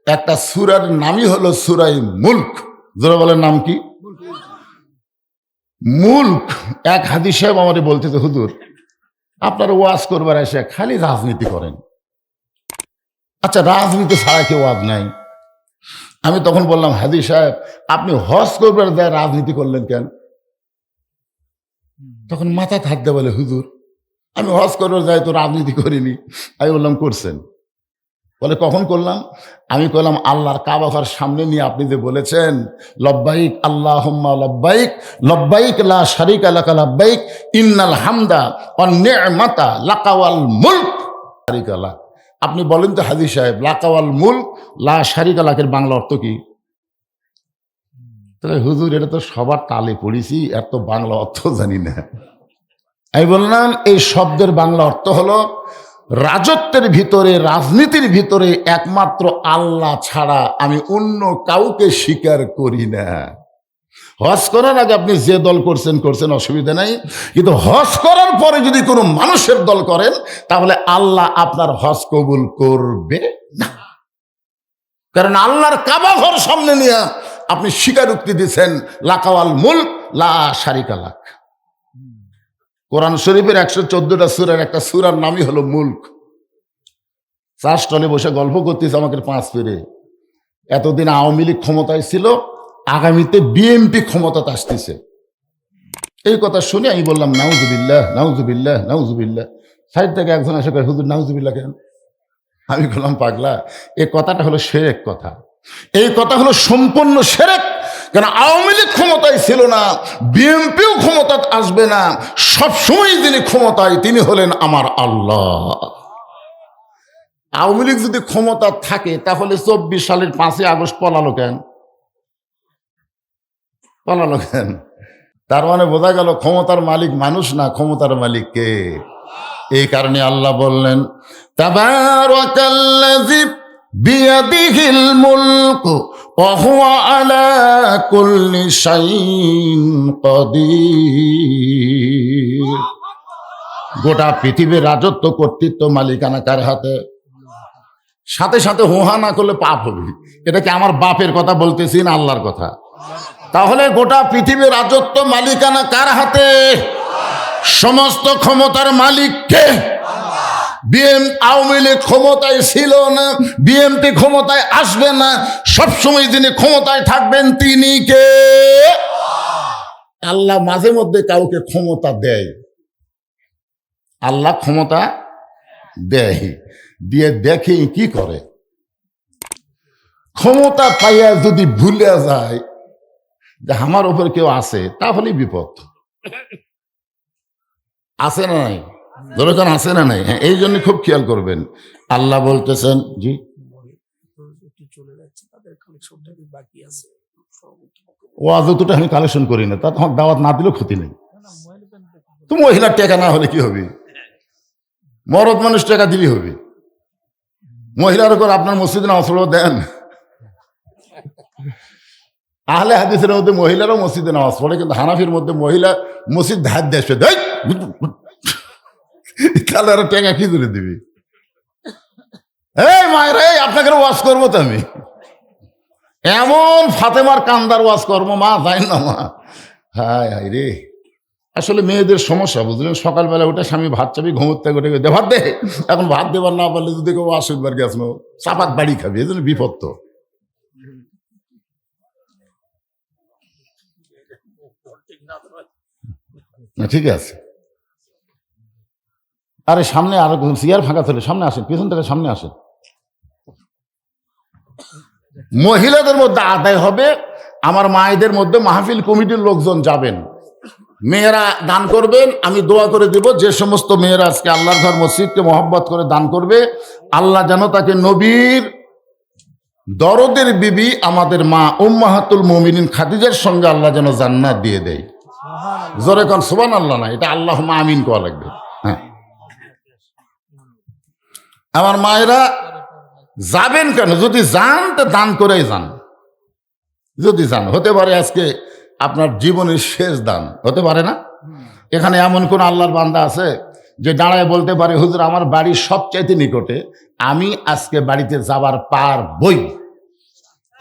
একটা সূরার নামই হলো সূরায়ে মুলক। যারা বলেন নাম কি? মুলক। এক হাদিস সাহেব আমারে বলতেছে, হুজুর আপনারা ওয়াজ করবার এসে খালি রাজনীতি করেন। আচ্ছা, রাজনীতি ছাড়া কি ওয়াজ নাই? আমি তখন বললাম, হাদিস সাহেব আপনি হজ করবার যায় রাজনীতি করলেন কেন? তখন মাথা থাকতে বলে, হুজুর আমি হজ করবার যাই তো রাজনীতি করিনি। আমি বললাম করছেন। বলে কখন করলাম? আমি বললাম আল্লাহর কাবা ঘর সামনে নিয়ে আপনি যে বলেছেন লব্বাইক আল্লাহুম্মা লব্বাইক লব্বাইক লা শারীকা লাকা লব্বাইক ইন্নাল হামদা ওয়ান নি'মাতা লাকা ওয়াল মুলক শারীকা লাক। আপনি বলেন তো হাদিস সাহেব, লাকা ওয়াল মুলক লা শারীকা লাকের বাংলা অর্থ কি? তাহলে হুজুর এটা তো সবার তালে পড়েছি, এত বাংলা অর্থ জানি না। আমি বললাম এই শব্দের বাংলা অর্থ হলো রাজত্বের ভিতরে, রাজনীতির ভিতরে একমাত্র আল্লাহ ছাড়া আমি অন্য কাউকে স্বীকার করি না। হজ করার আগে আপনি যে দল করছেন করছেন, অসুবিধা নাই, কিন্তু হজ করার পরে যদি কোনো মানুষের দল করেন তাহলে আল্লাহ আপনার হজ কবুল করবে না। কারণ আল্লাহর কাবা ঘর সামনে নিয়ে আপনি স্বীকারোক্তি দিচ্ছেন লাকা ওয়াল মুলক লা শারীকা লাক। কোরআন শরীফের 114টা সূরার একটা সূরার নামই হলো মুলক। চাষ টলে বসে গল্প করতেছে আমাকে 5 পেরে, এতদিন আওয়ামী লীগ ক্ষমতায় ছিল, আগামীতে বিএনপি ক্ষমতাতে আসতেছে। এই কথা শুনে আমি বললাম নাউজুবিল্লাহ নাউজুবিল্লাহ নাউজুবিল্লাহ। সাইড থেকে একজন এসে কয়, হুজুর নাউজুবিল্লাহ কেন? আমি বললাম পাগলা, এই কথাটা হলো শিরক কথা। এই কথা হলো সম্পূর্ণ শিরক। কারণ আওয়ামী লীগ ক্ষমতায় ছিল না, বিএনপিও ক্ষমতা আসবে না, সবসময় যিনি ক্ষমতায় তিনি হলেন আমার আল্লাহ। আওয়ামী লীগ যদি ক্ষমতা থাকে তাহলে 24 সালের 5ই আগস্ট পলালো কেন? পলালো কেন? তার মানে বোঝা গেল ক্ষমতার মালিক মানুষ না, ক্ষমতার মালিক কে? এই কারণে আল্লাহ বললেন তাবারাকাল্লাযী বিয়াদিহিল মুলকু ওয়া হুয়া আলা কুল্লি শাইইন কাদির। গোটা পৃথিবীর রাজত্ব, কর্তৃত্ব, মালিকানা কার হাতে? সাথে সাথে হুহা না করলে পাপ হবে। এটা কি আমার বাপের কথা বলতেছি না আল্লাহর কথা? তাহলে গোটা পৃথিবীর রাজত্ব, মালিকানা কার হাতে? সমস্ত ক্ষমতার মালিক কে? আওয়ামী লীগ ক্ষমতায় ছিল না, বিএনপি ক্ষমতায় আসবে না, সবসময় যিনি ক্ষমতায় থাকবেন তিনি কে? আল্লাহ মাঝে মধ্যে কাউকে ক্ষমতা দেয়। আল্লাহ ক্ষমতা দেয়, দিয়ে দেখে কি করে। ক্ষমতা পাইয়া যদি ভুলে যায় যে আমার উপর কেউ আছে, তাহলে বিপদ। আছে না নাই? দরকার আছে না নাই? হ্যাঁ, এই জন্য খুব খেয়াল করবেন। আল্লাহ বলতেছেন, জি ওয়াজ অতটা আমি কালেকশন করি না, তা তোমার দাওয়াত না দিলেও ক্ষতি নেই। তো মহিলার টাকা না হলে কি হবে? মরদ মানুষ টাকা দিলেই হবে। মহিলার উপর আপনার মসজিদে নামাজ পড়া দেন। আহলে হাদিসের মধ্যে মহিলারাও মসজিদে নামাজ পড়ে, কিন্তু হানাফির মধ্যে মহিলা মসজিদ ধার দেশে দেয়, তাহলে আরো টাকা কি ধরে দিবি? এই মায়ের, এই আপনাকে ওয়াজ করবো তো আমি, এমন ফাতেমার কান্দার ওয়াজ করবো, মা যাই না মা। হায় হায় রে, আসলে মেয়েদের সমস্যা বুঝলেন। সকালবেলা উঠে স্বামী ভাত চাবি ঘুমোতে গোটে দে ভাত দে, এখন ভাত দেবার না পারলে যদি কেউ আসবার গেছিল চাপাত বাড়ি খাবি, এই জন্য বিপদ তো। না ঠিক আছে, আরে সামনে আরো চেয়ার ফাঁকা চলে, সামনে আসেন, পিছন থেকে সামনে আসেন। মহিলাদের মধ্যে আদায় হবে, আমার মায়েদের মধ্যে মাহফিল কমিটির লোকজন যাবেন, মেয়েরা দান করবেন, আমি দোয়া করে দেব যে সমস্ত মেয়েরা আজকে আল্লাহর ঘর মসজিদকে মহব্বত করে দান করবে, আল্লাহ যেন তাকে নবীর দরদের বিবি আমাদের মা উম্মাহাতুল মুমিনিন খাদিজার সঙ্গে আল্লাহ যেন জান্নাত দিয়ে দেয়। জোরে কোন সুবহানাল্লাহ না, এটা আল্লাহুম্মা আমিন কোয়া লাগবে। হ্যাঁ, আমার মায়েরা যাবেন কেন? যদি যান তো দান করেই যান। যদি যান, হতে পারে আজকে আপনার জীবনের শেষ দান, হতে পারে না? এখানে এমন কোন আল্লাহর বান্দা আছে যে দাঁড়ায় বলতে পারে হুজুর আমার বাড়ির সবচাইতে নিকটে, আমি আজকে বাড়িতে যাবার পারবই,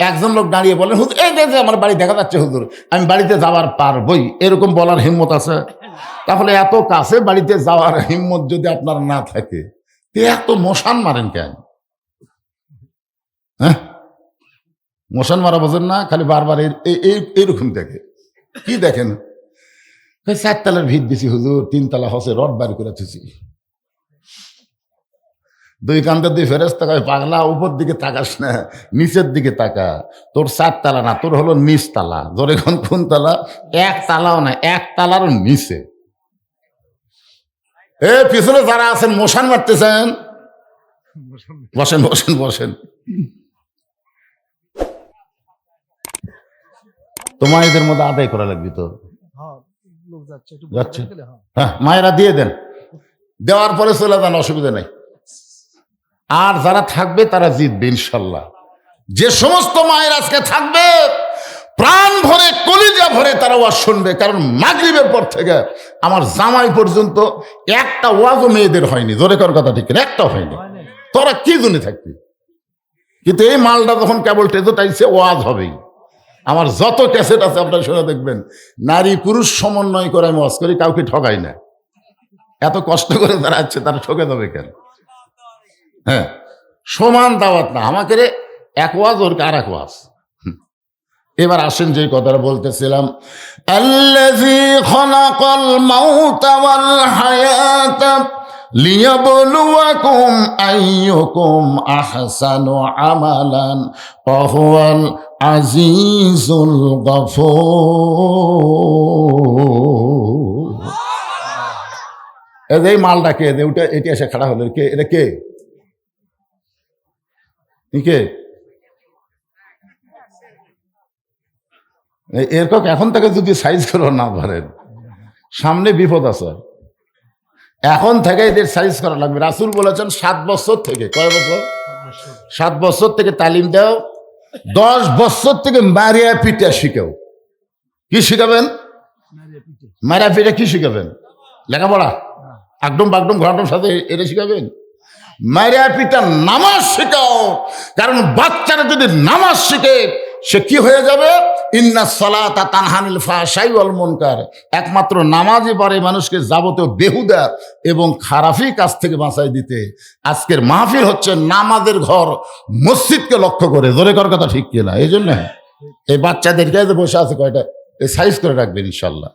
একজন লোক দাঁড়িয়ে বলেন, হুজুর এই যে আমার বাড়ি দেখা যাচ্ছে হুজুর, আমি বাড়িতে যাওয়ার পারবই, এরকম বলার হিম্মত আছে? তাহলে এত কাছে বাড়িতে যাওয়ার হিম্মত যদি আপনার না থাকে, এত মশান মারেন কেন? হ্যাঁ, মশান মারা বোঝেন না? খালি বারবার এইরকম দেখে। কি দেখেন? 4 তলার ভিত দিছি হুজুর, 3 তলা হসে রড বার করে থুছি। 2 কান্দে 2 ফেরেশতা কয়, পাগলা উপর দিকে তাকাস না, নিচের দিকে তাকা। তোর 4 তলা না, তোর হলো নিচ তলা। জোরে কোন তলা? 1 তলাও না, 1 তলারও নিচে। পিছনে যারা আছেন মশান মারতেছেন, বসেন বসেন বসেন। তোমার এদের মধ্যে আদায় করা লাগবে তো। যাচ্ছে, হ্যাঁ, মায়েরা দিয়ে দেন, দেওয়ার পরে চলে যান, অসুবিধা নেই। আর যারা থাকবে তারা জিতবে ইনশাল্লাহ। যে সমস্ত মায়ের আজকে থাকবে, প্রাণ ভরে কলিজা ভরে তারা ওয়াজ শুনবে, কারণ মাগরিবের পর থেকে আমার জামাই পর্যন্ত একটা ওয়াজও মেয়েদের হয়নি। জোরে কর কথা ঠিক, একটা হয়নি। তোরা কি জন্য থাকবি? কিন্তু এই মালটা যখন কেবল টেজো টাইছে, ওয়াজ হবেই। আমার যত ক্যাসেট আছে আপনারা শুনে দেখবেন, নারী পুরুষ সমন্বয় করে আমি ওয়াজ করি, কাউকে ঠকাই না। এত কষ্ট করে যারা আছে তারা ঠকে দেবে কেন? হ্যাঁ, সমান দাওয়াত না, আমাকে রে এক ওয়াজ ওর আর এক ওয়াজ। এবার আসেন যে কথাটা বলতেছিলাম, আল্লাযী খালাকাল মাউতা ওয়াল হায়াতা লিয়াবলুয়াকুম আইয়ুকুম আহসানু আমালান ওয়া হুয়াল আজিজুল গফুর। এই মালটা কে? এটি এসে খাড়া হলো, কে এটা? কে কে? এরকম এখন থেকে যদি সাইজ করে না পারেন, সামনে বিপদ আছে। এখন থেকে এদের সাইজ করা লাগবে। রাসূল বলেছেন 7 বছর থেকে, কয় বছর? 7 বছর থেকে তালিম দাও, 10 বছর থেকে মারিয়া পিটা শিখাও। কি শিখাবেন? মারিয়া পিটা কি শিখাবেন? লেখাপড়া একদম বাগডম ঘটনার সাথে এটা শিখাবেন? মারিয়া পিটা নামাজ শেখাও, কারণ বাচ্চারা যদি নামাজ শিখে সে কি হয়ে যাবে? ইন্নাস সালাতা তানহা আনিল ফাহশাই ওয়াল মুনকার। একমাত্র নামাজই পারে মানুষকে যাবতীয় বেহুদা এবং খারাপি কাজ থেকে বাঁচাই দিতে। আজকের মাহফিল হচ্ছে নামাজের ঘর, মসজিদকে লক্ষ্য করে। জোরে কর কথা ঠিক কিনা? এই জন্য এই বাচ্চাদেরকে বসে আছে কয়টা, এই সাইজ করে রাখবেন ইনশাল্লাহ।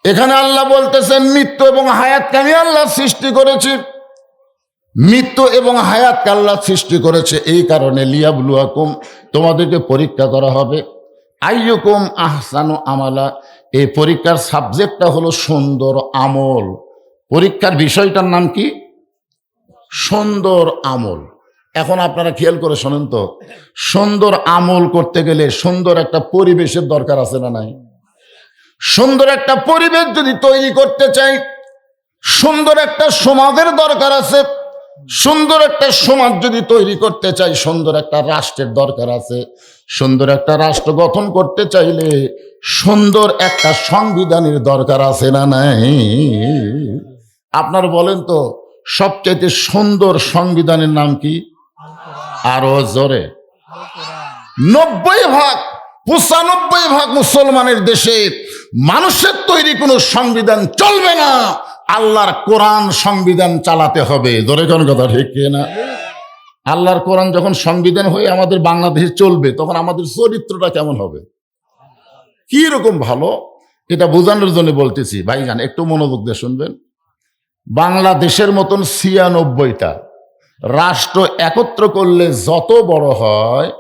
এখানে আল্লাহ বলতেছেন, মৃত্যু এবং হায়াতকে আমি আল্লাহ সৃষ্টি করেছি। মৃত্যু এবং হায়াতকে আল্লাহ সৃষ্টি করেছে এই কারণে, লিয়াবলুয়াকুম, তোমাদেরকে পরীক্ষা করা হবে, আইয়ুকুম আহসানু আমালা। এই পরীক্ষার সাবজেক্টটা হলো সুন্দর আমল। পরীক্ষার বিষয়টার নাম কি? সুন্দর আমল। এখন আপনারা খেয়াল করে শোনেন তো, সুন্দর আমল করতে গেলে সুন্দর একটা পরিবেশের দরকার আছে না নাই? সুন্দর একটা পরিবেশ যদি তৈরি করতে চাই, সুন্দর একটা সমাজের দরকার আছে। সুন্দর একটা সমাজ যদি তৈরি করতে চাই, সুন্দর একটা রাষ্ট্রের দরকার আছে। সুন্দর একটা রাষ্ট্র গঠন করতে চাইলে সুন্দর একটা সংবিধানের দরকার আছে না নাই? আপনার বলেন তো, সবচাইতে সুন্দর সংবিধানের নাম কি? আরো জোরে। 95% মুসলমানের দেশে মানুষের তৈরি কোনো সংবিধান চলবে না, আল্লাহর কোরআন সংবিধান চালাতে হবে। জোরে কোন কথা ঠিক না? আল্লাহর কোরআন যখন সংবিধান হয়ে আমাদের বাংলাদেশে চলবে, তখন আমাদের চরিত্রটা কেমন হবে, কি রকম ভালো, এটা বোঝানোর জন্য বলতেছি। ভাইজান একটু মনোযোগ দিয়ে শুনবেন। বাংলাদেশের মতন 96টা রাষ্ট্র একত্র করলে যত বড় হয়,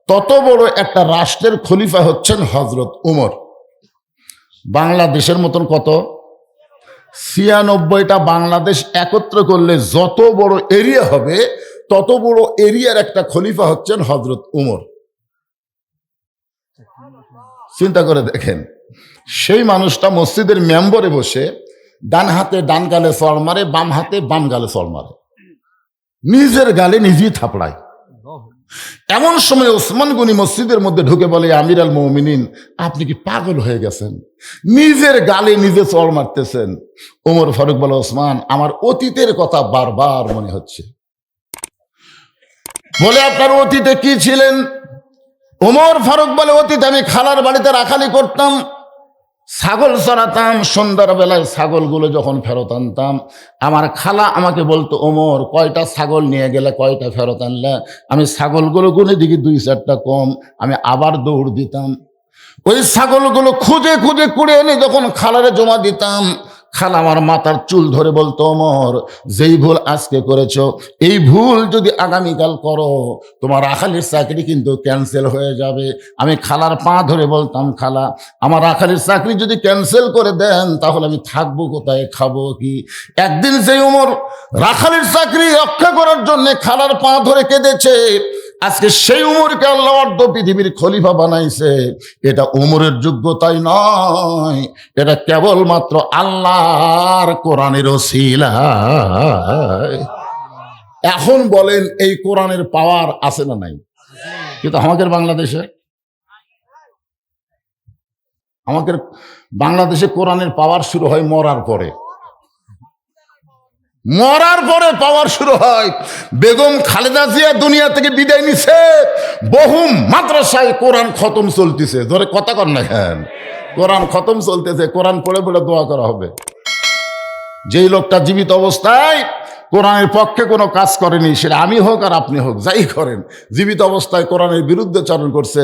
তত বড় একটা রাষ্ট্রের খলিফা হচ্ছেন হযরত উমর। বাংলাদেশের মতন কত? 96টা বাংলাদেশ একত্র করলে যত বড় এরিয়া হবে, তত বড় এরিয়ার একটা খলিফা হচ্ছেন হযরত উমর। চিন্তা করে দেখেন, সেই মানুষটা মসজিদের মেম্বরে বসে ডান হাতে ডান গালে চড় মারে, বাম হাতে বাম গালে চড় মারে, নিজের গালে নিজেই থাপড়ায়। এমন সময় ওসমান গনি মসজিদের মধ্যে ঢুকে বলে, আমির আল মুমিনিন, আপনি কি পাগল হয়ে গেছেন? নিজের গালে নিজে চড় মারতেছেন। ওমর ফারুক বলে, ওসমান, আমার অতীতের কথা বারবার মনে হচ্ছে। বলে আপনার অতীতে কি ছিলেন? ওমর ফারুক বলে অতীতে আমি খালার বাড়িতে রাখালি করতাম, ছাগল চড়াতাম। সন্ধ্যার বেলায় ছাগলগুলো যখন ফেরত আনতাম, আমার খালা আমাকে বলতো, ওমর কয়টা ছাগল নিয়ে গেলে, কয়টা ফেরত আনলে? আমি ছাগলগুলো গুনে দেখি 2-4টা কম, আমি আবার দৌড় দিতাম। ওই ছাগলগুলো খুঁজে খুঁজে কুড়ে এনে যখন খালারে জমা দিতাম, খালা আমার মাথার চুল ধরে বলতো, ওমর যেই ভুল আজকে করেছো, এই ভুল যদি আগামীকাল করো, তোমার রাখালির চাকরি কিন্তু ক্যান্সেল হয়ে যাবে। আমি খালার পা ধরে বলতাম, খালা আমার রাখালির চাকরি যদি ক্যান্সেল করে দেন, তাহলে আমি থাকবো কোথায়, খাবো কি? একদিন সেই ওমর রাখালির চাকরি রক্ষা করার জন্য খালার পা ধরে কেঁদেছে, আজকে সেই উমরকে আল্লাহ অর্ধ পৃথিবীর খলিফা বানাইছে। এটা উমরের যোগ্যতাই নয়, এটা কেবলমাত্র আল্লাহর কোরআনের ওসিলা। এখন বলেন এই কোরআনের পাওয়ার আছে না নাই? কিন্তু আমাদের বাংলাদেশে কোরআনের পাওয়ার শুরু হয় মরার পরে। পাওয়ার শুরু হয়। বেগম খালেদা জিয়া দুনিয়া থেকে বিদায় নিছে, বহু মাদ্রাসায় কোরআন খতম চলতেছে। ধরে কথা কর না, কেন কোরআন খতম চলতেছে, কোরআন পড়ে পড়ে দোয়া করা হবে। যেই লোকটা জীবিত অবস্থায় কোরআনের পক্ষে কোনো কাজ করেনি, সেটা আমি হোক আর আপনি হোক, যাই করেন, জীবিত অবস্থায় কোরআনের বিরুদ্ধে চরণ করছে,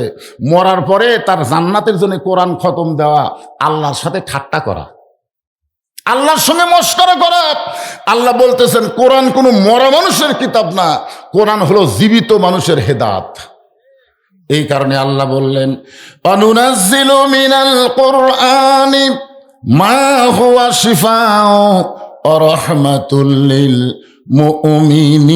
মরার পরে তার জান্নাতের জন্য কোরআন খতম দেওয়া আল্লাহর সাথে ঠাট্টা করা, আল্লাহর সঙ্গে মশকরা করা। আল্লাহ বলতেছেন কোরআন কোনো মরা মানুষের কিতাব না, কোরআন হলো জীবিত মানুষের হেদাত। এই কারণে আল্লাহ বললেন, অনুনাজ্জিলু মিনাল কুরআনি মা হুয়া শিফাউ ওয়া রাহমাতুল লিল মুমিনিন।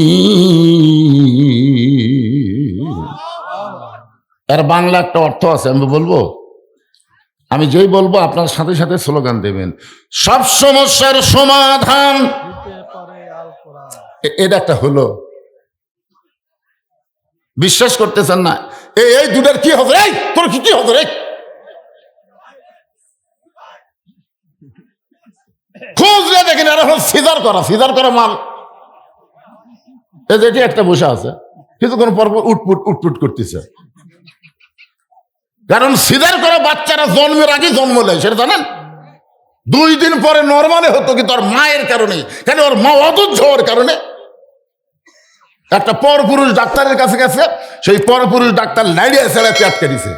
এর বাংলা একটা অর্থ আছে, আমি বলবো? আমি যেই বলবো আপনার সাথে সাথে স্লোগান দেবেন, সব সমস্যার সমাধান। এটা একটা হলো, বিশ্বাস করতেছেন না? এই দুটার কি হবে? এই তোর কি হবে রে? খুঁজলে দেখেন এরা হলো সিজার করা মাল। এই যে একটা বসে আছে, কিছুক্ষণ পর উটপুট করতেছে। কারণ সিজার করা বাচ্চারা জন্মের আগে জন্ম নেয়, সেটা জানেন? 2 দিন পরে নরমালে হতো, কিন্তু ওর মায়ের কারণে, কেন ওর মা অধৈর্য হওয়ার কারণে একটা পরপুরুষ ডাক্তারের কাছে গেছে, সেই পরপুরুষ ডাক্তার লাইড়িয়া ছাড়া পেট কেটেছে।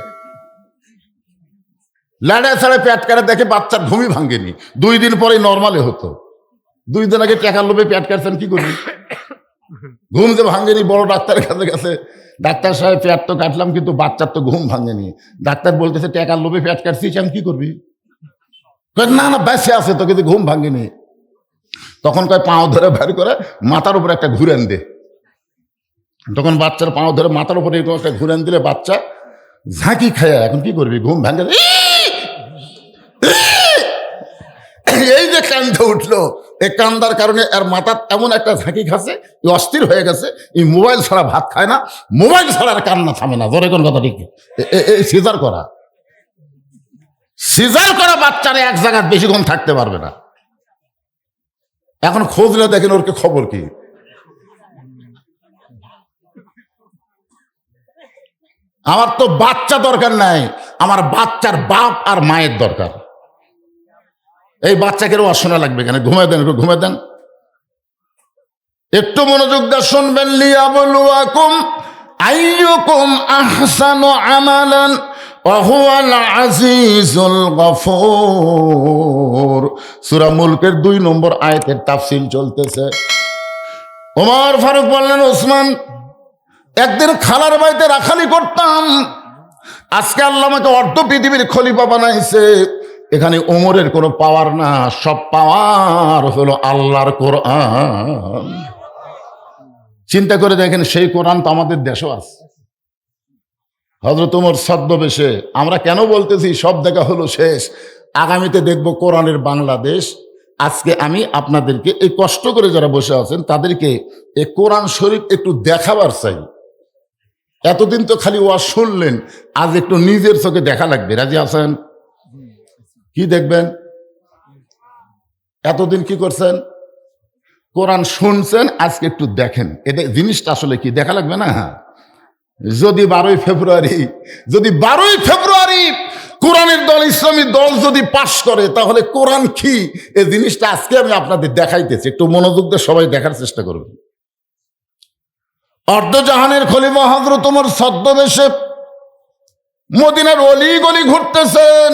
লাইড়িয়া ছাড়া পেট কাটে দেখে বাচ্চার ঘুমই ভাঙেনি, 2 দিন পরে নরমালে হতো। 2 দিন আগে টাকার লোভে পেট কাটছেন, কি করবি? ঘুম যে ভাঙেনি, বড় ডাক্তারের কাছে গেছে, ডাক্তার সাহেব পেট তো কাটলাম, কিন্তু বাচ্চার তো ঘুম ভাঙেনি। ডাক্তার বলতেছে টাকার লোভে পেট কাটছিস, আমি কি করবি? না না বেঁচে আছে তো, কিন্তু ঘুম ভাঙেনি। তখন কয় পাও ধরে বের করে মাথার উপরে একটা ঘুরেন দে। তখন বাচ্চার পাও ধরে মাথার উপরে একটা ঘুরেন দিলে বাচ্চা ঝাঁকি খায়। এখন কি করবি? ঘুম ভাঙে। এই যে কান্দে উঠলো, এই কান্দার কারণে এর মাথার এমন একটা ঝাঁকি খাচ্ছে, অস্থির হয়ে গেছে। এই মোবাইল ছাড়া ভাত খায় না, মোবাইল ছাড়া আর কান্না থামে না। ধরে কোন কথা ঠিক? এই সিজার করা বাচ্চারা এক জায়গায় বেশিক্ষণ থাকতে পারবে না। এখন খোঁজলে দেখেন ওর খবর কি। আমার তো বাচ্চা দরকার নাই, আমার বাচ্চার বাপ আর মায়ের দরকার। এই বাচ্চাকে শোনা লাগবে কেন? ঘুমায় দেন, একটু ঘুমায় দেন, একটু মনোযোগ দিয়ে শুনবেন। লিয়াবলুয়াকুম আইয়ুকুম আহসানু আমালান ওয়া হুয়াল আজিজুল গফুর। সূরা মুলকের 2 নম্বর আয়াতের তাফসীর চলতেছে। ওমর ফারুক বললেন, ওসমান একদিন খালার বাড়িতে রাখালি করতাম, আজকে আল্লাহ আমাকে অর্ধ পৃথিবীর খলিফা বানাইছে। এখানে ওমরের কোনো পাওয়ার না, সব পাওয়ার হলো আল্লাহর কোরআন। চিন্তা করে দেখেন, সেই কোরআন তো আমাদের দেশও আছে। হযরত ওমর ছদ্মবেশে। আমরা কেন বলতেছি সব দেখা হলো শেষ, আগামীতে দেখব কোরআনের বাংলাদেশ। আজকে আমি আপনাদেরকে এই কষ্ট করে যারা বসে আছেন তাদেরকে এই কোরআন শরীফ একটু দেখাবার চাই। এতদিন তো খালি ওয়াজ শুনলেন, আজ একটু নিজের চোখে দেখা লাগবে। রাজি আছেন? কি দেখবেন? এতদিন কি করছেন? কোরআন শুনছেন, আজকে একটু দেখেন এটা জিনিসটা আসলে কি, দেখা লাগবে না? যদি 12ই ফেব্রুয়ারি কোরআনের দল, ইসলামী দল যদি পাশ করে, তাহলে কোরআন কি এই জিনিসটা আজকে আমি আপনাদের দেখাইতেছি। একটু মনোযোগ দিয়ে সবাই দেখার চেষ্টা করবেন। অর্ধজাহানের খলিফা হযরত ওমর ছদ্মবেশে মদিনার অলি গলি ঘুরতেছেন।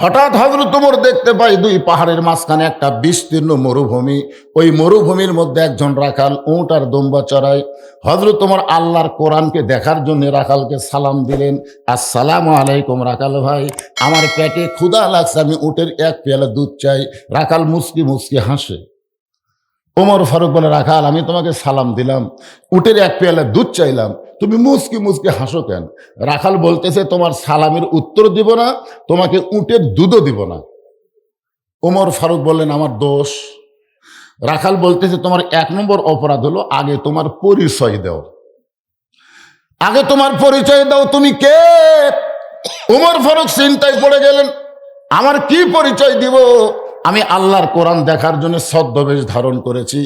হঠাৎ হযরত ওমর দেখতে পাই দুই পাহাড়ের মাঝখানে একটা বিস্তীর্ণ মরুভূমি। ওই মরুভূমির মধ্যে একজন রাখাল উট আর দুম্বা চড়ায়। হযরত ওমর আল্লাহর কোরআনকে দেখার জন্য রাখালকে সালাম দিলেন, আসসালামু আলাইকুম রাখাল ভাই, আমার পেটে ক্ষুধা লাগছে, আমি উটের এক পেয়ালা দুধ চাই। রাখাল মুচকি মুচকি হাসে। ওমর ফারুক বলে, রাখাল আমি তোমাকে সালাম দিলাম, উটের এক পেয়ালা দুধ চাইলাম, তুমি মুচকি মুচকি হাসো কেন? রাখাল বলতেছে, তোমার সালামের উত্তর দিব না, তোমাকে উটের দুধও দিব না। ওমর ফারুক বললেন, আমার দোষ। রাখাল বলতেছে, তোমার 1 নম্বর অপরাধ হলো আগে তোমার পরিচয় দাও, আগে তোমার পরিচয় দাও, তুমি কে? ওমর ফারুক চিন্তায় পড়ে গেলেন, আমার কি পরিচয় দিব? আমি আল্লাহর কোরআন দেখার জন্য ছদ্মবেশ ধারণ করেছি,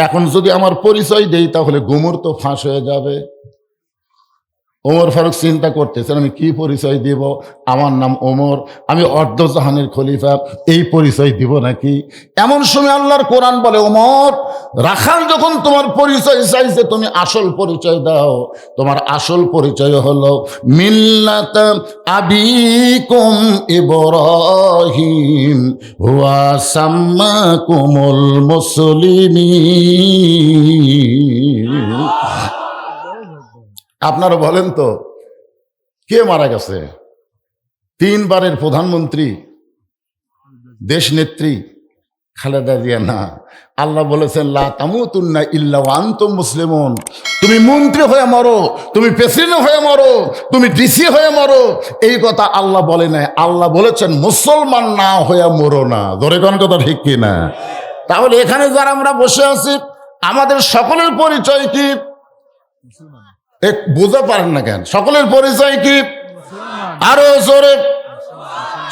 এখন যদি আমার পরিচয় দেই তাহলে গুমর তো ফাঁস হয়ে যাবে। ওমর ফারুক চিন্তা করতেছেন, আমি কি পরিচয় দিব? আমার নাম ওমর, আমি অর্ধজাহানের খলিফা, এই পরিচয় দিব নাকি? এমন সময় আল্লাহর কোরআন বলে, ওমর, রাখাল যখন তোমার পরিচয় চাইছে, তুমি আসল পরিচয় দাও। তোমার আসল পরিচয় হলো মিল্লাত আবিকুম ইব্রাহিম হুয়া সাম্মাকুমুল মুসলিমিন। আপনারা বলেন তো, কে মারা গেছে? 3 বারের প্রধানমন্ত্রী, দেশ নেত্রী খালেদা জিয়া না। আল্লাহ বলেছেন, লা তামুতুন্না ইল্লা ওয়া আনতুম মুসলিমুন। তুমি মন্ত্রী হয়ে মরো, তুমি প্রেসিডেন্ট হয়ে মরো, তুমি ডিসি হয়ে মরো, এই কথা আল্লাহ বলে নাই। আল্লাহ বলেছেন, মুসলমান না হয়ে মরো না। ধরে কোন কথা ঠিক কিনা? তাহলে এখানে যারা আমরা বসে আছি, আমাদের সকলের পরিচয় কি? বুঝতে পারেন না কেন? সকলের পরিচয় কি? আরো জোরে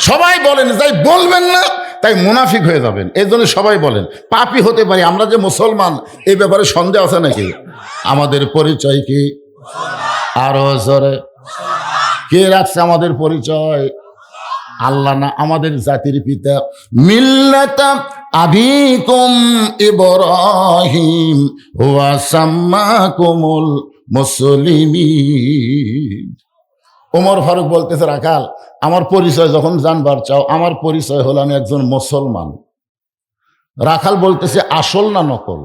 সবাই বলেন। যাই বলবেন না তাই মুনাফিক হয়ে যাবেন, এই জন্য সবাই বলেন। পাপী হতে পারি, আমরা যে মুসলমান এই ব্যাপারে সন্দেহ আছে নাকি? আমাদের পরিচয় কি? আরো জোরে। কে রাখছে আমাদের পরিচয়? আল্লাহ না, আমাদের জাতির পিতা। মিল্লাত আবিকুম ইব্রাহিম হুয়া সাম্মাকুমুল মুসলিমিন। ওমর ফারুক বলতেছে, রাখাল আমার পরিচয় যখন জানবার চাও, আমার পরিচয় হলো আমি একজন মুসলমান। রাখাল বলতেছে, আসল না নকল?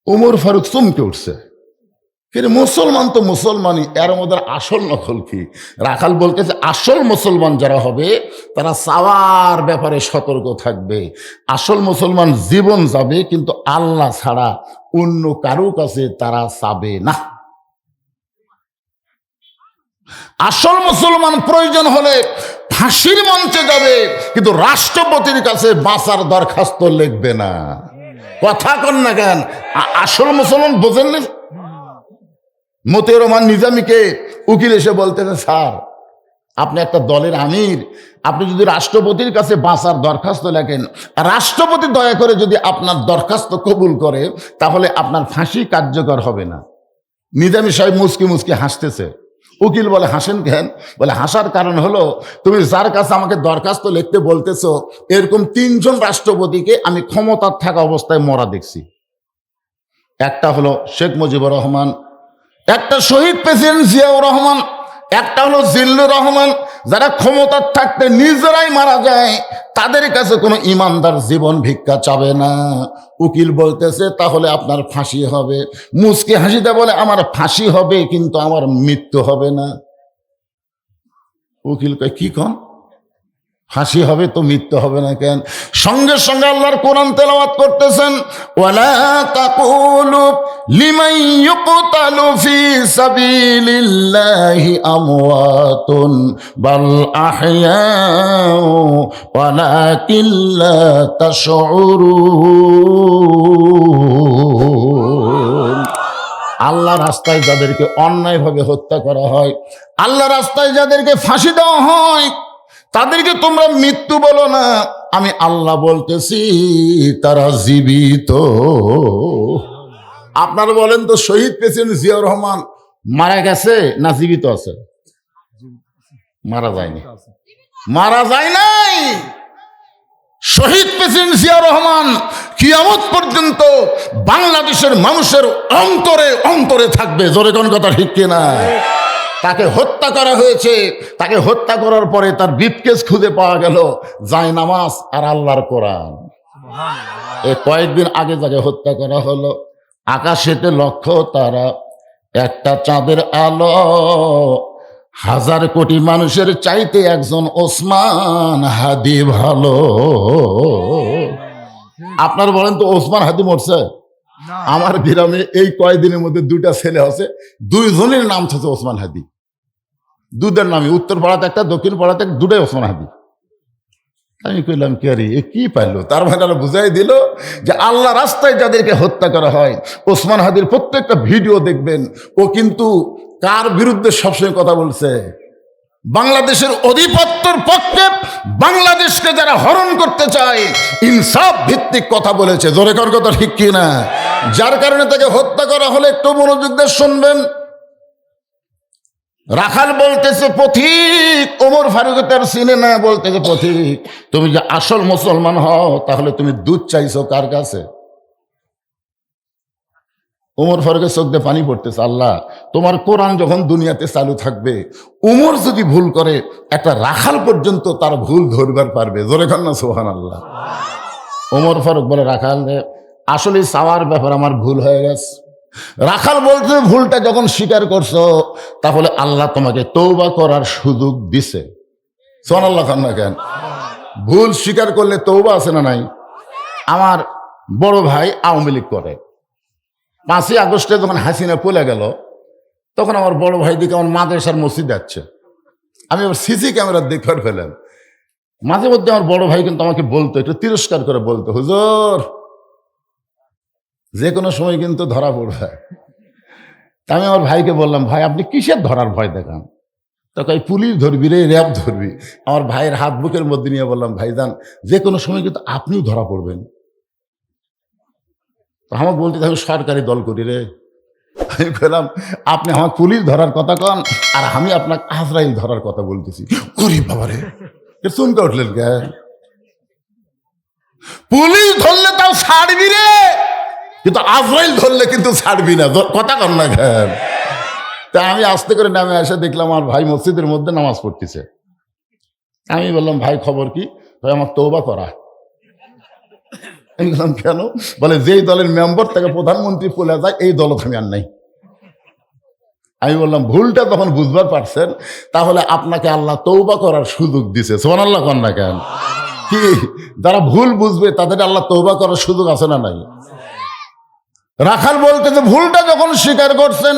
ওমর ফারুক চমকে উঠছে, কিন্তু মুসলমান তো মুসলমানই, এর মধ্যে আসল নকল কি? রাখাল বলতেছে, আসল মুসলমান যারা হবে তারা চাওয়ার ব্যাপারে সতর্ক থাকবে। আসল মুসলমান জীবন যাবে, কিন্তু আল্লাহ ছাড়া অন্য কারো কাছে তারা চাবে না। আসল মুসলমান প্রয়োজন হলে ফাঁসির মঞ্চে যাবে, কিন্তু রাষ্ট্রপতির কাছে বাঁচার দরখাস্ত লিখবে না। কথা কন না কেন? আসল মুসলমান বোঝেন না? মতিউর রহমান নিজামীকে উকিল এসে বলতেছে, স্যার আপনি একটা দলের আমির, আপনি যদি রাষ্ট্রপতির কাছে বাঁচার দরখাস্ত লেখেন, রাষ্ট্রপতি দয়া করে যদি আপনার দরখাস্ত কবুল করে, তাহলে আপনার ফাঁসি কার্যকর হবে না। নিজামী সাহেব মুচকি মুচকি হাসতেছে। উকিল বলে, হাসেন কেন? বলে, হাসার কারণ হলো, তুমি যার কাছে আমাকে দরখাস্ত লিখতে বলতেছো, এরকম 3 জন রাষ্ট্রপতিকে আমি ক্ষমতার থাকা অবস্থায় মরা দেখছি। একটা হলো শেখ মুজিবুর রহমান, একটা শহীদ প্রেসিডেন্ট জিয়াউর রহমান, একটা হলো জিল্লুর রহমান। যারা ক্ষমতার থাকতে নিজেরাই মারা যায়, তাদের কাছে কোনো ইমানদার জীবন ভিক্ষা চাবে না। উকিল বলতেছে, তাহলে আপনার ফাঁসি হবে। মুচকি হাসিতে বলে, আমার ফাঁসি হবে, কিন্তু আমার মৃত্যু হবে না। উকিল কয়, কি কন? ফাঁসি হবে তো মৃত্যু হবে না কেন? সঙ্গে সঙ্গে আল্লাহর কোরআন তেলাওয়াত করতেছেন, ওয়ালা তাকুলু লিমান ইউকতালু ফি সাবিলিল্লাহি আমওয়াতুন বাল আহইয়াউ ওয়ালাকিন লা তাশউরুন। আল্লাহ রাস্তায় যাদেরকে অন্যায়ভাবে হত্যা করা হয়, আল্লাহ রাস্তায় যাদেরকে ফাঁসি দেওয়া হয়, তাদেরকে তোমরা মৃত্যু বলো না, আমি আল্লাহ বলতেছি তারা জীবিত। আপনারা বলেন তো, শহীদ প্রেসিডেন্ট জিয়াউর রহমান মারা গেছে না জীবিত আছে? মারা যায়নি, মারা যায় নাই। শহীদ প্রেসিডেন্ট জিয়াউর রহমান কিয়ামত পর্যন্ত বাংলাদেশের মানুষের অন্তরে অন্তরে থাকবে। জোরে কোন কথা ঠিক কিনা? তাকে হত্যা করা হয়েছে, তাকে হত্যা করার পরে তার ব্রিফকেস খুঁজে পাওয়া গেল, জায়নামাজ আর আল্লাহর কোরআন। এই কয়েকদিন আগে যাকে হত্যা করা হলো, আকাশেতে লক্ষ তারা, একটা চাঁদের আলো, হাজার কোটি মানুষের চাইতে একজন ওসমান হাদি ভালো। আপনারা বলেন তো, ওসমান হাদি মরছে? আমার গ্রামে এই কয়েকদিনের মধ্যে দুইটা ছেলে আছে, দুইজনের নাম হচ্ছে ওসমান হাদি। দুধের নামে, উত্তর পাড়াতে একটা, দক্ষিণ পাড়াতে একটা, দুটাই ওসমান হাদি। আমি কইলাম কি আরে এ কি পাইলো? তার মানে বুঝাই দিল যে আল্লাহ রাস্তায় যাদেরকে হত্যা করা হয়, ওসমান হাদির প্রত্যেকটা ভিডিও দেখবেন, ও কিন্তু কার বিরুদ্ধে সবসময় কথা বলছে? বাংলাদেশের অধিপত্যের পক্ষে, বাংলাদেশকে যারা হরণ করতে চায়, ইনসাফ ভিত্তিক কথা বলেছে। জোরে কর কথা ঠিক কিনা? যার কারণে তাকে হত্যা করা হলে একটু মনোযোগ দিয়ে শুনবেন। রাখাল বলতেছে পথিক, ওমর ফারুক তার চিনে না, বলতেছে পথিক তুমি যে আসল মুসলমান হও, তাহলে তুমি দুধ চাইছো কার কাছে? ওমর ফারুকের চোখ দিয়ে পানি পড়তেছে। আল্লাহ, তোমার কোরআন যখন দুনিয়াতে চালু থাকবে, উমর যদি ভুল করে, একটা রাখাল পর্যন্ত তার ভুল ধরবার পারবে। জোরে খান না সুবহানাল্লাহ। ওমর ফারুক বলে, রাখাল আসলে চাওয়ার ব্যাপার আমার ভুল হয়ে গেছে। রাখাল বলতে, ভুলটা যখন স্বীকার করছো, তাহলে আল্লাহ তোমাকে তওবা করার সুযোগ দিছে। সুবহানাল্লাহ খান না কেন? ভুল স্বীকার করলে তওবা আছে না নাই? আমার বড় ভাই আওয়ামী লীগ করে। 5ই আগস্টে যখন হাসিনা পলে গেল, তখন আমার বড় ভাই দিকে আমার মাদ্রাসার মসজিদ যাচ্ছে, আমি আবার সিসি ক্যামেরা দেখে ফেলেন। মাঝে মধ্যে আমার বড় ভাই কিন্তু আমাকে বলতো, একটু তিরস্কার করে বলতো, হুজুর যে কোনো সময় কিন্তু ধরা পড়বে। তা আমি আমার ভাইকে বললাম, ভাই আপনি কিসের ধরার ভয় দেখান? তখন পুলিশ ধরবি রে, র্যাব ধরবি। আমার ভাইয়ের হাত বুকের মধ্যে নিয়ে বললাম, ভাইজান যে কোনো সময় কিন্তু আপনিও ধরা পড়বেন। তো আমাকে বলতে, আমি সরকারি দল করি রে। আমি বললাম, আপনি আমার পুলিশ ধরার কথা কন, আর আমি আপনাকে আজরাইল ধরার কথা বলতেছি। করি বাবা রে, চমকে উঠলেন কে? পুলিশ ধরলে তাও ছাড়বি রে, কিন্তু আজরাইল ধরলে কিন্তু ছাড়বি না। কথা কন না কেন? তা আমি আস্তে করে নামে এসে দেখলাম আমার ভাই মসজিদের মধ্যে নামাজ পড়তেছে। আমি বললাম, ভাই খবর কি? ভাই আমার তওবা করা। আমি বললাম, কেন? বলে, যেই দলের মেম্বার থেকে প্রধানমন্ত্রী বলে যায়, এই দল আমি আর নাই। আমি বললাম, ভুলটা যখন বুঝবার পারছেন, তাহলে আপনাকে আল্লাহ তওবা করার সুযোগ দিছে। সুবহানাল্লাহ কোন না কেন? কি যারা ভুল বুঝবে তাদের আল্লাহ তওবা করার সুযোগ আছে না নাই? রাখাল বলতে যে ভুলটা যখন স্বীকার করছেন,